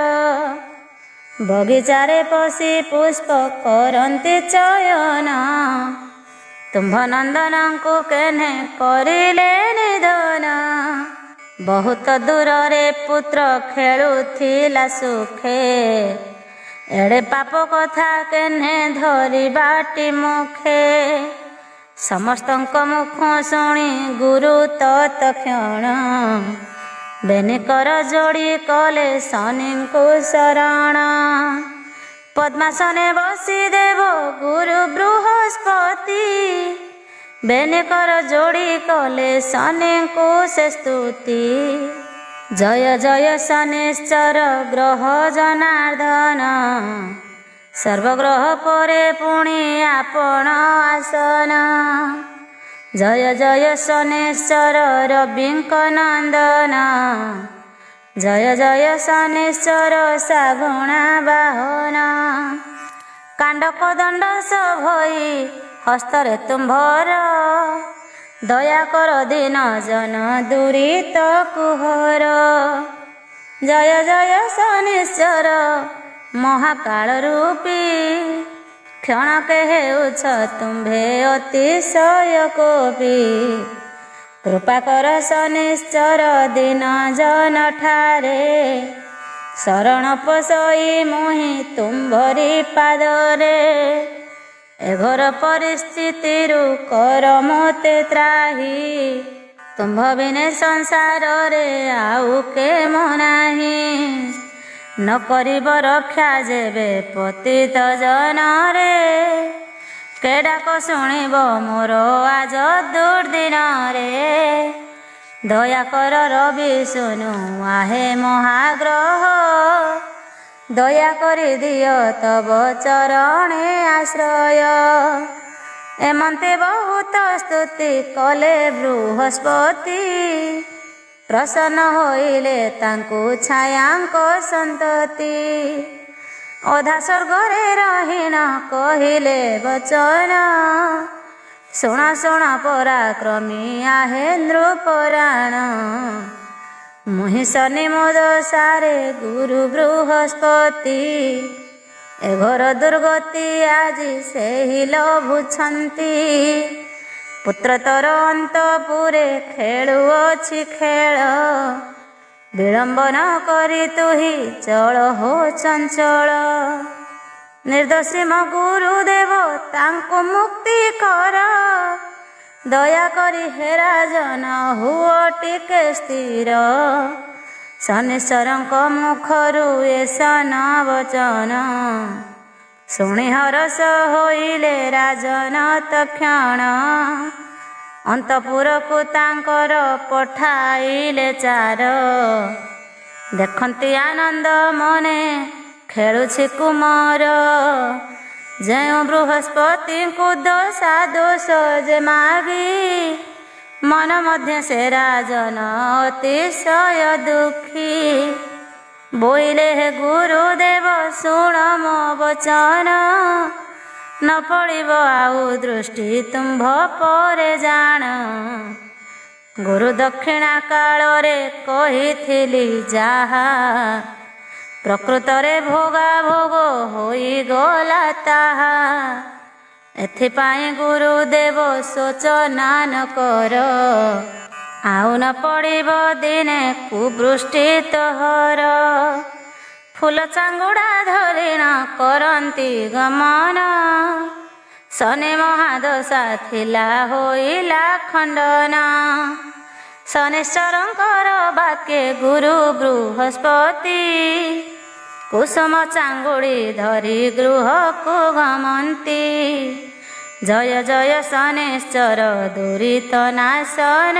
ବଗିଚାରେ ପଶି ପୁଷ୍ପ କରନ୍ତି ଚୟନ ତୁମ୍ଭ ନନ୍ଦନଙ୍କୁ କେନେ କରିଲେ ନିଧନ। ବହୁତ ଦୂରରେ ପୁତ୍ର ଖେଳୁଥିଲା ସୁଖେ ଏଡ଼େ ପାପ କଥା କେନେ ଧରି ବାଟି ମୁଖେ। ସମସ୍ତଙ୍କ ମୁଖ ଶୁଣି ଗୁରୁ ତତ୍କ୍ଷଣ ବେନିକର ଯୋଡ଼ି କଲେ ଶନିଙ୍କୁ ଶରଣ। ପଦ୍ମାସନେ ବସି ଦେବ ଗୁରୁ ବୃହସ୍ପତି ବେନିକର ଯୋଡ଼ି କଲେ ଶନିଙ୍କୁ ସେ ସ୍ତୁତି। ଜୟ ଜୟ ଶନିଶ୍ଚର ଗ୍ରହ ଜନାର୍ଦ୍ଦନ ସର୍ବଗ୍ରହ ପରେ ପୁଣି ଆପଣ ଆସନ। ଜୟ ଜୟ ଶନିଶ୍ଚର ରବିଙ୍କ ନନ୍ଦନ ଜୟ ଜୟ ଶନିଶ୍ଚର ଶାଗୁଣା ବାହନ। କାଣ୍ଡ କଦଣ୍ଡ ସଭଇ ହସ୍ତରେ ତୁମ୍ଭର ଦୟା କର ଦିନ ଜନ ଦୁରିତ କୁହର। ଜୟ ଜୟ ଶନିଶ୍ଚର ମହାକାଳ ରୂପୀ, କ୍ଷଣକେ ହେଉଛ ତୁମ୍ଭେ ଅତିଶୟ କୋପୀ। କୃପା କର ଶନିଶ୍ଚର ଦିନ ଜନ ଠାରେ, ଶରଣ ପଶଇ ମୁହିଁ ତୁମ୍ଭରି ପାଦରେ। ଏ ଘୋର ପରିସ୍ଥିତିରୁ କର ମୋତେ ତ୍ରାହି, ତୁମ୍ଭ ବିନେ ସଂସାରରେ ଆଉ କେମ ନାହିଁ। ନ କରିବ ରକ୍ଷା ଯେବେ ପତିତ ଜନରେ, କେ ଡାକ ଶୁଣିବ ମୋର ଆଜ ଦୁର୍ଦିନରେ। ଦୟା କର ରବି ଶୁନୁ ଆହେ ମହାଗ୍ରହ, ଦୟା କରି ଦିଅ ତବ ଚରଣେ ଆଶ୍ରୟ। ଏମନ୍ତେ ବହୁତ ସ୍ତୁତି କଲେ ବୃହସ୍ପତି, ପ୍ରସନ୍ନ ହୋଇଲେ ତାଙ୍କୁ ଛାୟାଙ୍କ ସନ୍ତତି। ଅଧା ସ୍ୱର୍ଗରେ ରହିଣ କହିଲେ ବଚନ, ଶୁଣ ଶୁଣ ପରାକ୍ରମୀ ଆହେ ନୃପରାଣ। ମୁହିଁ ଶନି ମୋ ଦଶାରେ ଗୁରୁ ବୃହସ୍ପତି, ଏ ଘୋର ଦୁର୍ଗତି ଆଜି ସେହି ଲଭୁଛନ୍ତି। ପୁତ୍ର ତୋର ଅନ୍ତପୁରେ ଖେଳୁଅଛି ଖେଳ, ବିଳମ୍ବ ନ କରି ତୁହି ଚଳ ହୋ ଚଞ୍ଚଳ। ନିର୍ଦ୍ଦୋଷୀ ମୋ ଗୁରୁଦେବ ତାଙ୍କୁ ମୁକ୍ତି କର, ଦୟା କରି ହେ ରାଜନ ହୁଅ ଟିକେ ସ୍ଥିର। ଶନିଶ୍ଚରଙ୍କ ମୁଖରୁ ଏ ସନ ବଚନ, ଶୁଣି ହରଷ ହୋଇଲେ ରାଜନ ତକ୍ଷଣ। ଅନ୍ତପୁରକୁ ତାଙ୍କର ପଠାଇଲେ ଚାର, ଦେଖନ୍ତି ଆନନ୍ଦ ମନେ ଖେଳୁଛି କୁମର। ଯେଉଁ ବୃହସ୍ପତିଙ୍କୁ ଦୋଷା ଦୋଷ ଯେ ମାଗି, ମନ ମଧ୍ୟ ସେ ରାଜନ ଅତିଶୟ ଦୁଃଖୀ। ବୋଇଲେ ହେ ଗୁରୁଦେବ ଶୁଣ ମୋ ବଚନ, ନ ପଡ଼ିବ ଆଉ ଦୃଷ୍ଟି ତୁମ୍ଭ ପରେ ଜାଣ। ଗୁରୁ ଦକ୍ଷିଣା କାଳରେ କହିଥିଲି ଯାହା, ପ୍ରକୃତରେ ଭୋଗା ଭୋଗ ହୋଇଗଲା ତାହା। ଏଥିପାଇଁ ଗୁରୁଦେବ ଶୋଚନା ନ କର, ଆଉ ନ ପଡ଼ିବ ଦିନେ କୁବୃଷ୍ଟି ତୋହର। ଫୁଲ ଚାଙ୍ଗୁଡ଼ା ଧରିଣ କରନ୍ତି ଗମନ, ଶନି ମହାଦଶା ଥିଲା ହୋଇଲା ଖଣ୍ଡନ। ଶନିଶ୍ଚରଙ୍କର ବାକ୍ୟେ ଗୁରୁ ବୃହସ୍ପତି, କୁସୁମ ଚାଙ୍ଗୁଡ଼ି ଧରି ଗୃହକୁ ଗମନ୍ତି। ଜୟ ଜୟ ଶନିଶ୍ଚର ଦୁରିତ ନାଶନ,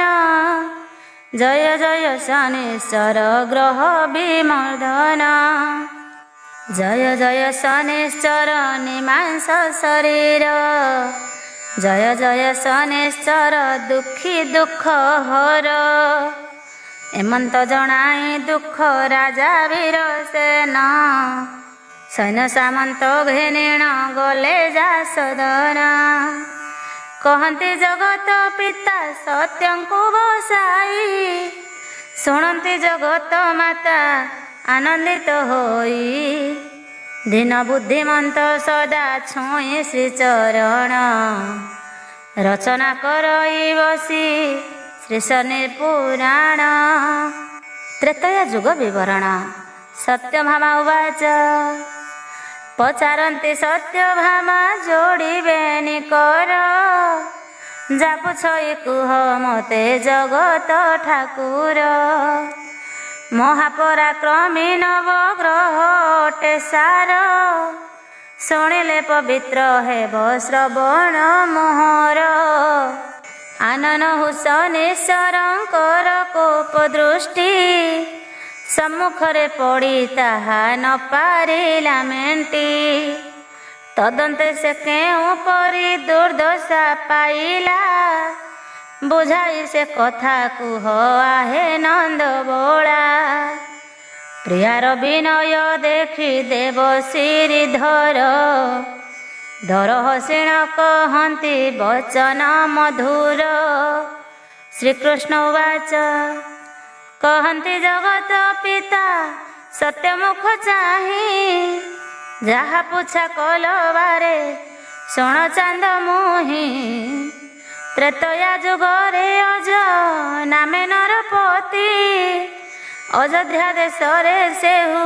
ଜୟ ଜୟ ଶନିଶ୍ଚର ଗ୍ରହ ବିମର୍ଦନ। ଜୟ ଜୟ ଶନିଶ୍ଚର ନିମାଂସ ଶରୀର, ଜୟ ଜୟ ଶନିଶ୍ଚର ଦୁଃଖୀ ଦୁଃଖ ହର। ଏମନ୍ତ ଜଣାଇ ଦୁଃଖ ରାଜା ବୀର ସେନ, ସୈନ୍ୟ ସାମନ୍ତ ଘେନିଣ ଗଲେ ଯା ସଦନ। କହନ୍ତି ଜଗତ ପିତା ସତ୍ୟଙ୍କୁ ବସାଇ, ଶୁଣନ୍ତି ଜଗତ ମାତା ଆନନ୍ଦିତ ହୋଇ। ଦୀନ ବୁଦ୍ଧିମନ୍ତ ସଦା ଛୁଇଁ ଶ୍ରୀଚରଣ, ରଚନା କରଇ ବସି ଶ୍ରୀ ଶନି ପୁରାଣ। ତ୍ରେତୟା ଯୁଗ ବିବରଣ। ସତ୍ୟଭାମା ଉବାଚ, ପଚାରନ୍ତି ସତ୍ୟଭାମା ଯୋଡ଼ିବେନି କର, ଯାପୁଛଇ କୁହ ମୋତେ ଜଗତ ଠାକୁର। ମହାପରାକ୍ରମୀ ନବଗ୍ରହ ଅଟେ ସାର, ଶୁଣିଲେ ପବିତ୍ର ହେବ ଶ୍ରବଣ ମୋହର। ଆନନହୁ ଶନିଶ୍ଚରଙ୍କର କୋପ ଦୃଷ୍ଟି, ସମ୍ମୁଖରେ ପଡ଼ି ତାହା ନ ପାରିଲା ମେଣ୍ଟି। ତଦନ୍ତେ ସେ କେଉଁ ପରି ଦୁର୍ଦ୍ଦଶା ପାଇଲା, ବୁଝାଇ ସେ କଥା କୁହ ଆହେ ନନ୍ଦ ବୋଳା। ପ୍ରିୟାର ବିନୟ ଦେଖି ଦେବ ଶ୍ରୀଧର, ଧରହସିଣ କହନ୍ତି ବଚନ ମଧୁର। ଶ୍ରୀକୃଷ୍ଣ ଉବାଚ କହନ୍ତି ଜଗତ ପିତା ସତ୍ୟମୁଖ ଚାହିଁ, ଯାହା ପୁଛା କଲବାରେ ଶୁଣ ଚାନ୍ଦ ମୁହିଁ। ତ୍ରେତୟା ଯୁଗରେ ଅଜ ନାମେ ନରପତି, ଅଯୋଧ୍ୟା ଦେଶରେ ସେହୁ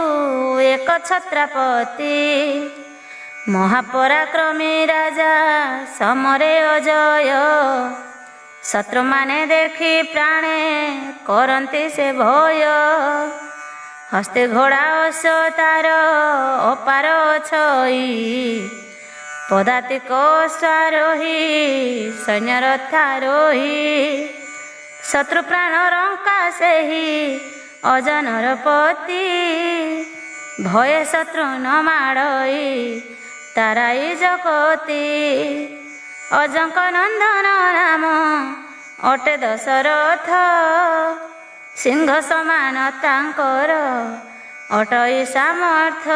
ଏକ ଛତ୍ରପତି। ମହାପରାକ୍ରମୀ ରାଜା ସମରେ ଅଜୟ, ଶତ୍ରୁମାନେ ଦେଖି ପ୍ରାଣେ କରନ୍ତି ସେ ଭୟ। ହସ୍ତେ ଘୋଡ଼ା ଅଶ ତାର ଅପାର ଛଇ, ପଦାତିକ ଅଶ୍ୱାରୋହୀ ସୈନ୍ୟ ରଥାରୋହୀ। ଶତ୍ରୁ ପ୍ରାଣ ରଙ୍କା ସେହି ଅଜନର ପତି, ଭୟେ ଶତ୍ରୁ ନ ମାଡ଼ଇ ତାରାଇ ଜଗତି। ଅଜଙ୍କ ନନ୍ଦନ ନାମ ଅଟେ ଦଶରଥ, ସିଂହ ସମାନ ତାଙ୍କର ଅଟଇ ସାମର୍ଥ।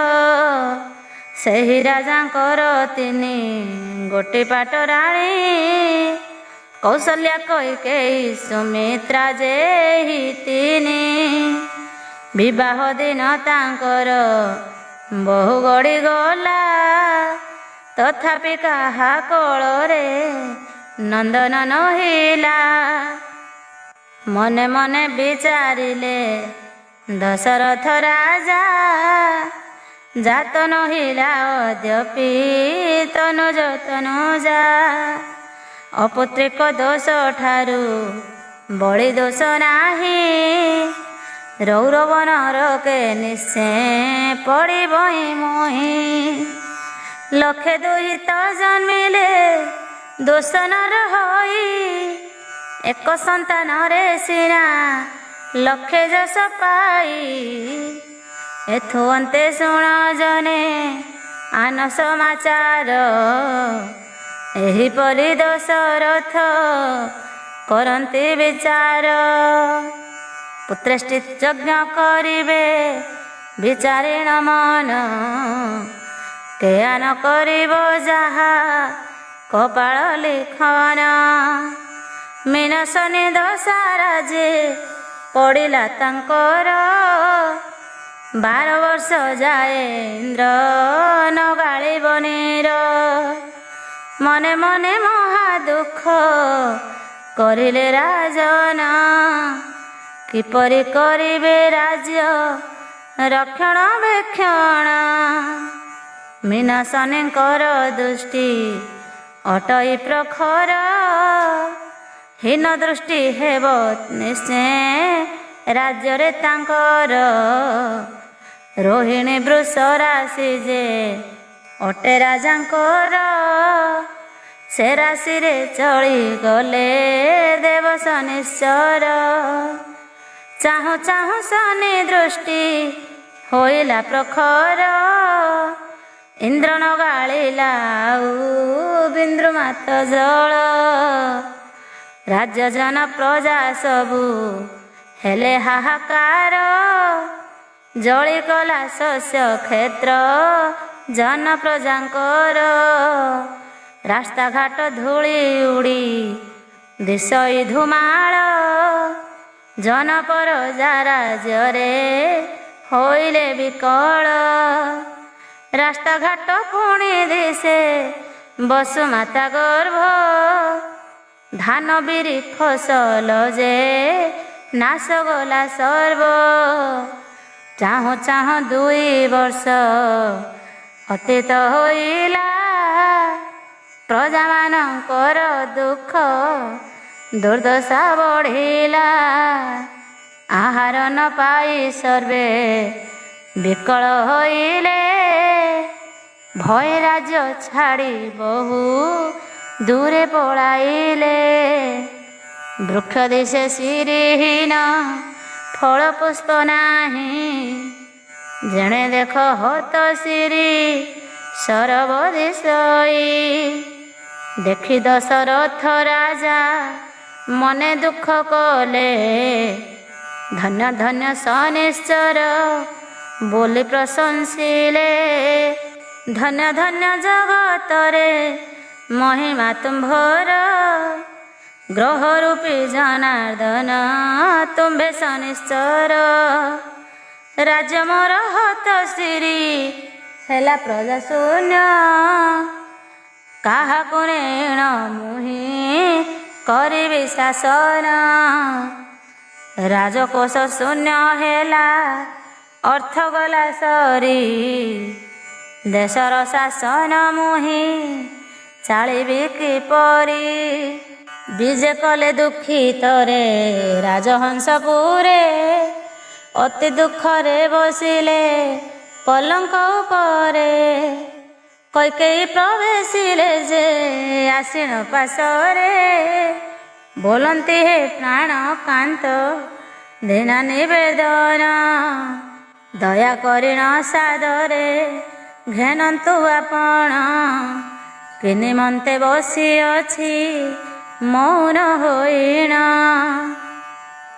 ସେହି ରାଜାଙ୍କର ତିନି ଗୋଟି ପାଟ ରାଣୀ, କୌଶଲ୍ୟା କୈକେୟୀ ସୁମିତ୍ରା ଯେହି ତିନି। ବିବାହ ଦିନ ତାଙ୍କର ବହୁ ଗଡ଼ିଗଲା, ତଥାପି କାହା କୋଳରେ ନନ୍ଦନ ନହିଲା। ମନେ ମନେ ବିଚାରିଲେ ଦଶରଥ ରାଜା, ଜାତ ନହିଲା ଅଦ୍ୟପି ତନୁଜ ତନୁଜା। ଅପୁତ୍ରିକ ଦୋଷ ଠାରୁ ବଳି ଦୋଷ ନାହିଁ, ରୌରବ ନରକେ ନିଶ୍ଚୟ ପଡ଼ିବଇଁ ମୋହିଁ। ଲକ୍ଷେ ଦୁହିତ ଜନ୍ମିଲେ ଦୋଷ ନର ହୋଇ, ଏକ ସନ୍ତାନରେ ସିନା ଲକ୍ଷେ ଯଶ ପାଇ। ଏଥୁ ଅନ୍ତେ ଶୁଣ ଜନେ ଆନ ସମାଚାର, ଏହିପରି ଦଶରଥ କରନ୍ତି ବିଚାର। ପୁତ୍ରେଷ୍ଟି ଯଜ୍ଞ କରିବେ ବିଚାରିଣ ମନ, କେୟା ନ କରିବ ଯାହା କପାଳ ଲିଖନ। ମିନସନି ଦଶା ରାଜେ ପଡ଼ିଲା ତାଙ୍କର, 12 ବର୍ଷ ଯାଏ ଇନ୍ଦ୍ର ନଗାଳିବ ନୀର। ମନେ ମନେ ମହା ଦୁଃଖ କରିଲେ ରାଜନ, କିପରି କରିବେ ରାଜ୍ୟ ରକ୍ଷଣାବେକ୍ଷଣ। ମିନସନିଙ୍କର ଦୃଷ୍ଟି ଅଟଇ ପ୍ରଖର, ହୀନ ଦୃଷ୍ଟି ହେବ ନିଶ୍ଚୟ ରାଜ୍ୟରେ ତାଙ୍କର। ରୋହିଣୀ ବୃଷ ରାଶି ଯେ ଅଟେ ରାଜାଙ୍କର, ସେ ରାଶିରେ ଚଳିଗଲେ ଦେବ ଶନିଶ୍ଚର। ଚାହୁଁ ଚାହୁଁ ଶନି ଦୃଷ୍ଟି ହୋଇଲା ପ୍ରଖର, ଇନ୍ଦ୍ର ନଗାଳିଲା ଆଉ ବିନ୍ଦୁ ମାତ ଜଳ। ରାଜ୍ୟଜନ ପ୍ରଜା ସବୁ ହେଲେ ହାହାକାର, ଜଳିଗଲା ଶସ୍ୟ କ୍ଷେତ୍ର ଜନ ପ୍ରଜାଙ୍କର। ରାସ୍ତାଘାଟ ଧୂଳି ଉଡ଼ି ଦିଶଇ ଧୁମାଳ, ଜନପର ରାଜ୍ୟରେ ହୋଇଲେ ବିକଳ। ରାସ୍ତାଘାଟ ପୁଣି ଦିଶେ ବସୁମାତା ଗର୍ଭ, ଧାନ ବିରି ଫସଲ ଯେ ନାଶ ଗଲା ସର୍ବ। ଚାହୁଁ ଚାହୁଁ 2 ବର୍ଷ ଅତୀତ ହୋଇଲା, ପ୍ରଜାମାନଙ୍କର ଦୁଃଖ ଦୁର୍ଦ୍ଦଶା ବଢ଼ିଲା। ଆହାର ନ ପାଇ ସର୍ବେ ବିକଳ ହୋଇଲେ, ଭୟ ରାଜ୍ୟ ଛାଡ଼ି ବହୁ ଦୂରେ ପଳାଇଲେ। ବୃକ୍ଷ ଦିଶେ ଶିରିହୀନ ଫଳ ପୁଷ୍ପ ନାହିଁ, ଜଣେ ଦେଖ ହତ ଶିରି ସରବ ଦିଶଇ। ଦେଖି ଦଶରଥ ରାଜା ମନେ ଦୁଃଖ କଲେ, ଧନ୍ୟ ଧନ୍ୟ ଶନିଶ୍ଚର ବୋଲି ପ୍ରଶଂସିଲେ। ଧନ୍ୟ ଧନ୍ୟ ଜଗତରେ ମହିମା ତୁମ୍ଭର, ଗ୍ରହ ରୂପୀ ଜନାର୍ଦ୍ଦନ ତୁମ୍ଭେ ଶନିଶ୍ଚର। ରାଜ୍ୟ ମୋର ହତ ଶ୍ରୀ ହେଲା ପ୍ରଜା ଶୂନ୍ୟ, କାହାକୁ ନେଣ ମୁହିଁ କରିବି ଶାସନ। ରାଜକୋଷ ଶୂନ୍ୟ ହେଲା ଅର୍ଥ ଗଲା ସରି, ଦେଶର ଶାସନ ମୁହିଁ ଚାଳିବି କିପରି। ବିଜେ କଲେ ଦୁଃଖିତରେ ରାଜହଂସପୁରେ, ଅତି ଦୁଃଖରେ ବସିଲେ ପଲଙ୍କ ଉପରେ। କୈକେୟୀ ପ୍ରବେଶିଲେ ଯେ ଆଶ୍ଵିନ ପାଶରେ, ବୋଲନ୍ତି ହେ ପ୍ରାଣକାନ୍ତ ଦୀନ ନିବେଦନ। ଦୟା କରିଣ ସାଦରେ ଘେନନ୍ତୁ ଆପଣ, କି ନିମନ୍ତେ ବସିଅଛି ମୌନ ହୋଇଣ।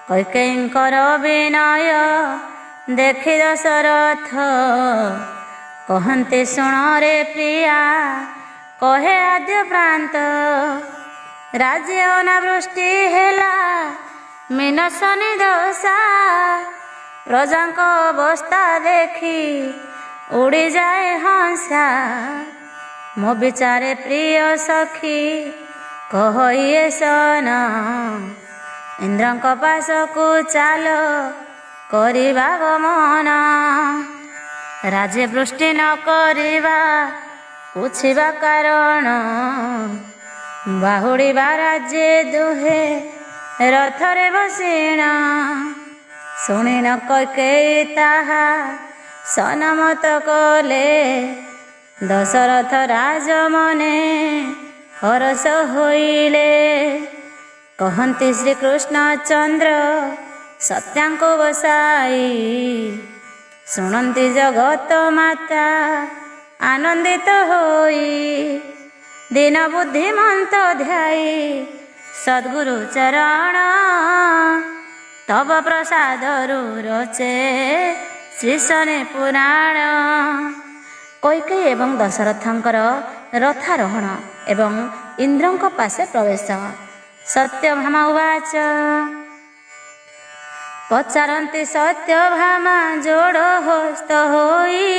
କୈକେୟୀଙ୍କର ବିନୟ ଦେଖି ଦଶରଥ, କହନ୍ତି ଶୁଣରେ ପ୍ରିୟା କହେ ଆଦ୍ୟ ପ୍ରାନ୍ତ। ରାଜ୍ୟ ଅନାବୃଷ୍ଟି ହେଲା ମୀନ ଶନି ଦଶା, ପ୍ରଜାଙ୍କ ଅବସ୍ଥା ଦେଖି ଉଡ଼ିଯାଏ ହଂସା। ମୋ ବିଚାରେ ପ୍ରିୟ ସଖୀ କହ ଇଏ ଶନ, ଇନ୍ଦ୍ରଙ୍କ ପାଶକୁ ଚାଲ କରିବା ଗମନ। ରାଜ୍ୟ ବୃଷ୍ଟି ନ କରିବା ପୁଛିବା କାରଣ, ବାହୁଡ଼ିବା ରାଜ୍ୟ ଦୁହେ ରଥରେ ବସିଣ। ଶୁଣିନ କୈକେୟୀ ତାହା ସନମତ କଲେ, ଦଶରଥ ରାଜ ମନେ ହରଷ ହୋଇଲେ। କହନ୍ତି ଶ୍ରୀକୃଷ୍ଣ ଚନ୍ଦ୍ର ସତ୍ୟାଙ୍କୁ ବସାଇ, ଶୁଣନ୍ତି ଜଗତ ମାତା ଆନନ୍ଦିତ ହୋଇ। ଦୀନ ବୁଦ୍ଧିମନ୍ତ ଧ୍ୟାଇ ସଦ୍ଗୁରୁ ଚରଣ, ତବ ପ୍ରସାଦରୁ ରଚେ ଶ୍ରୀ ଶନି ପୁରାଣ। କୈକେୟୀ ଏବଂ ଦଶରଥଙ୍କର ରଥାରୋହଣ ଏବଂ ଇନ୍ଦ୍ରଙ୍କ ପାଶେ ପ୍ରବେଶ। ସତ୍ୟଭାମା ଉବାଚ, ପଚାରନ୍ତି ସତ୍ୟଭାମା ଯୋଡ଼ ହସ୍ତ ହୋଇ,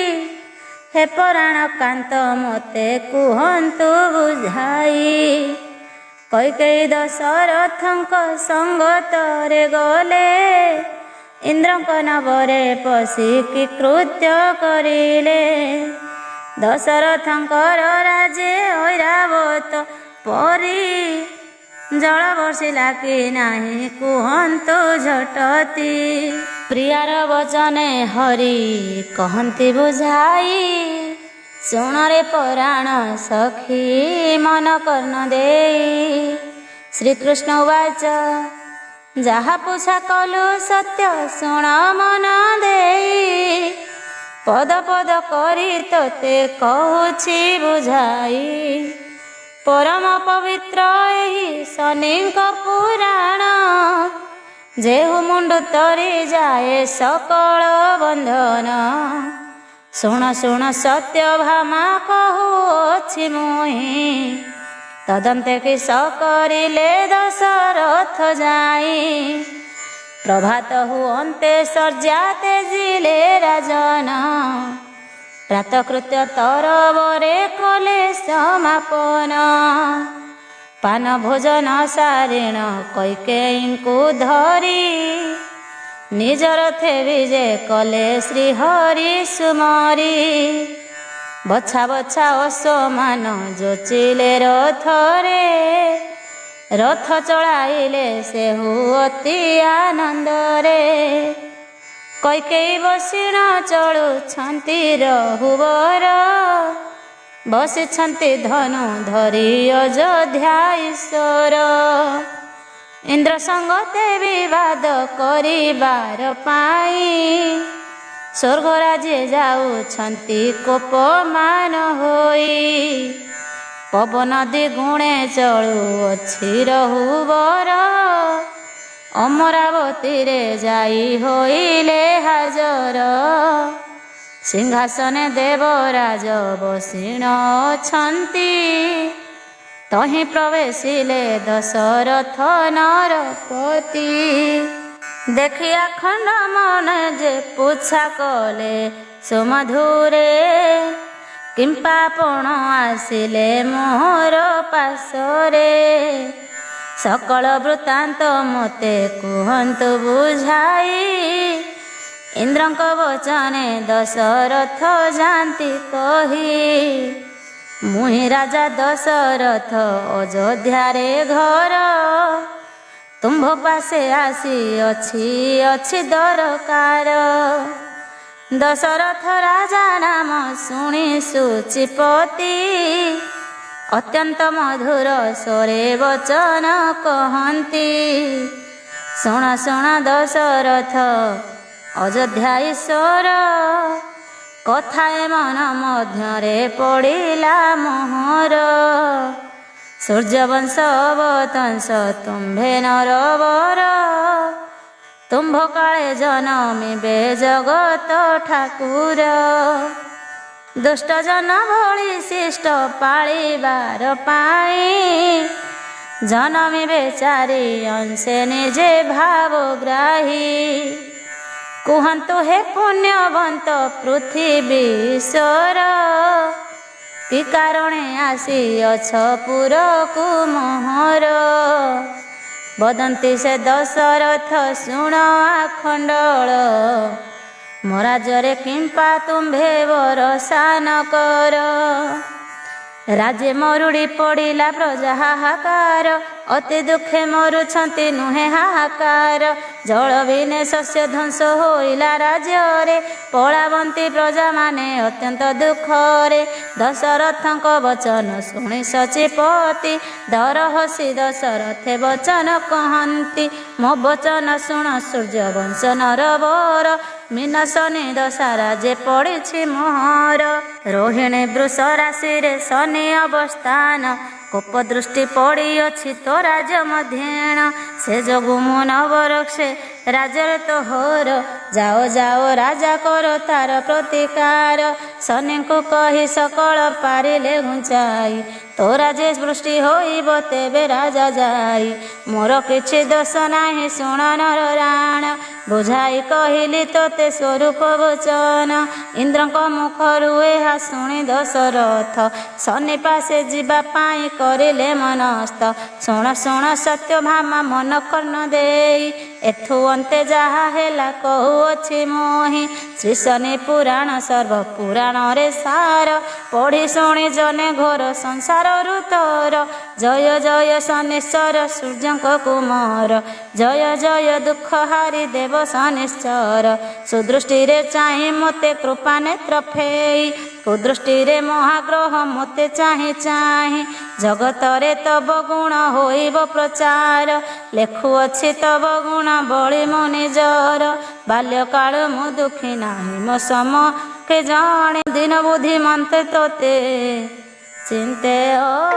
ହେ ପରାଣକାନ୍ତ ମୋତେ କୁହନ୍ତୁ ବୁଝାଇ। କୈକେୟୀ ଦଶରଥଙ୍କ ସଙ୍ଗତରେ ଗଲେ, ଇନ୍ଦ୍ରଙ୍କ ନବରେ ପଶି କି କୃତ୍ୟ କରିଲେ। ଦଶରଥଙ୍କର ରାଜେ ଐରାବତ ପରି, ଜଳ ବର୍ଷିଲା କି ନାହିଁ କୁହନ୍ତୁ ଝଟତି। ପ୍ରିୟାର ବଚନେ ହରି କହନ୍ତି ବୁଝାଇ, ଶୁଣରେ ପରାଣ ସଖୀ ମନ କର୍ଣ୍ଣ ଦେଇ। ଶ୍ରୀକୃଷ୍ଣ ଉବାଚ, ଯାହା ପୁଛା କଲୁ ସତ୍ୟ ଶୁଣ ମନ ଦେଇ। ପଦ ପଦ କରି ତୋତେ କହୁଛି ବୁଝାଇ, ପରମ ପବିତ୍ର ଏହି ଶନିଙ୍କ ପୁରାଣ। ଯେହୁ ମୁଣ୍ଡ ତରି ଯାଏ ସକଳ ବନ୍ଧନ, ଶୁଣ ଶୁଣ ସତ୍ୟଭାମା କହୁଅଛି ମୁହିଁ। ତଦନ୍ତେ କିସ କରିଲେ ଦଶରଥ ଯାଇ, ପ୍ରଭାତ ହୁଅନ୍ତେ ଶଯ୍ୟା ତେଜିଲେ ରାଜନ। ପ୍ରାତକୃତ୍ୟ ତରବରେ କଲେ ସମାପନ, ପାନ ଭୋଜନ ସାରିଣ କୈକେୟୀଙ୍କୁ ଧରି। ନିଜ ରଥେ ବିଜେ କଲେ ଶ୍ରୀହରି ସୁମରି, ବଛା ବଛା ଅସମାନ ଯୋଚିଲେ ରଥରେ। ରଥ ଚଳାଇଲେ ସେହୁ ଅତି ଆନନ୍ଦରେ, କୈକେୟୀ ବସିଣ ଚଳୁଛନ୍ତି ରହୁବର। ବସିଛନ୍ତି ଧନୁ ଧରି ଅଯୋଧ୍ୟା ଈଶ୍ୱର। ଇନ୍ଦ୍ର ସଙ୍ଗତେ ବିବାଦ କରିବାର ପାଇଁ, ସ୍ୱର୍ଗରାଜ୍ୟ ଯାଉଛନ୍ତି କୋପମାନ ହୋଇ। ପବନ ଦ୍ୱିଗୁଣେ ଚଳୁଅଛି ରହୁବର, ଅମରାବତୀରେ ଯାଇ ହୋଇଲେ ହାଜର। सिंहासने देवराज बसिण अछंती तहि प्रवेशिले दशरथ नरपति देखिया खंड मन जे पूछा कले सुमधुरे किंपा पण आसिले मोर पासरे सकल वृत्तांत मते कुहंतु बुझाई इंद्रंक वचने दशरथ जानती कही मुहि राजा दशरथ अयोध्यारे घर तुम्भ पासे आसी अछि दरकार दशरथ राजा नाम शुणी सुचिपति अत्यंत मधुर स्वरे वचन कहती शुण शुण दशरथ अयोध्या ईश्वर कथाए मन मध्यरे पड़िला मोहर सूर्यवंश अवतंस तुम्भे नरवर तुम्भ काले जनमिबे जगत ठाकुर दुष्ट जन भଳି शिष्ट पाଳିବାର पाई जनमिबे चारि अंशे निजे भावग्राही कुहंतु हे पुण्यवंत पृथ्वीश्वर कि कारणे आसी अछ पुरकु मोहर बदंती से दशरथ शुण आखंडल मोराजरे किंपा तुम्भे वरसा न कर राजे मरुड़ी पड़िला प्रजा हाहाकार अति दुखे मरुछंती नुहे हाहाकार जल बिने शस्य ध्वंस होइला राज्ୟରେ पलावंती प्रजा माने अत्यंत दुखरे दशरथଙ୍କ वचन शुणी सचिपति दर हसी दशरथे वचन कहंती मो वचन शुण सूर्यवंश नरवर मीनशनि दशा राजे पड़िछि मोहर रोहिणी वृष राशि रे शनि अवस्थान कोप दृष्टि पड़ी अछि तो राज मध्येण से जोगु मु नवरक्षे राजरे तो होर जाओ जाओ राजा करो तार प्रतिकार शनि को कही सकल पारिले घुंचाई तो राजे सृष्टि होइब तेबे राजा जाई मोर किछि दोष नाही शुण नर राण बुझाई कहली तोते स्वरूप वचन इंद्रंक मुखरु एहा शुणी दशरथ शनि पासे जीवा पाई करिले मनस्थ शुण शुण सत्य भामा मन कर्ण देई एथु अंते जहा हेला कहुअछि मोहि श्री शनि पुराण सर्व पुराण रे सार पढ़ी शुणी जने घोर संसार ऋतर जय जय शनिश्चर सूर्यंक कुमार जय जय दुख हारी देव शनिश्चर सुदृष्टि रे चाहि मोते कृपा नेत्र फेई कुदृष्टि रे महाग्रह मोते चाहि चाहि जगत रे तब गुण होइब प्रचार लेखुअछि तब गुण बळी मो निजर बाल्यकाल मु दुखी नाही मो सम के जाने दिन बुद्धि मंते तोते चिंते ओ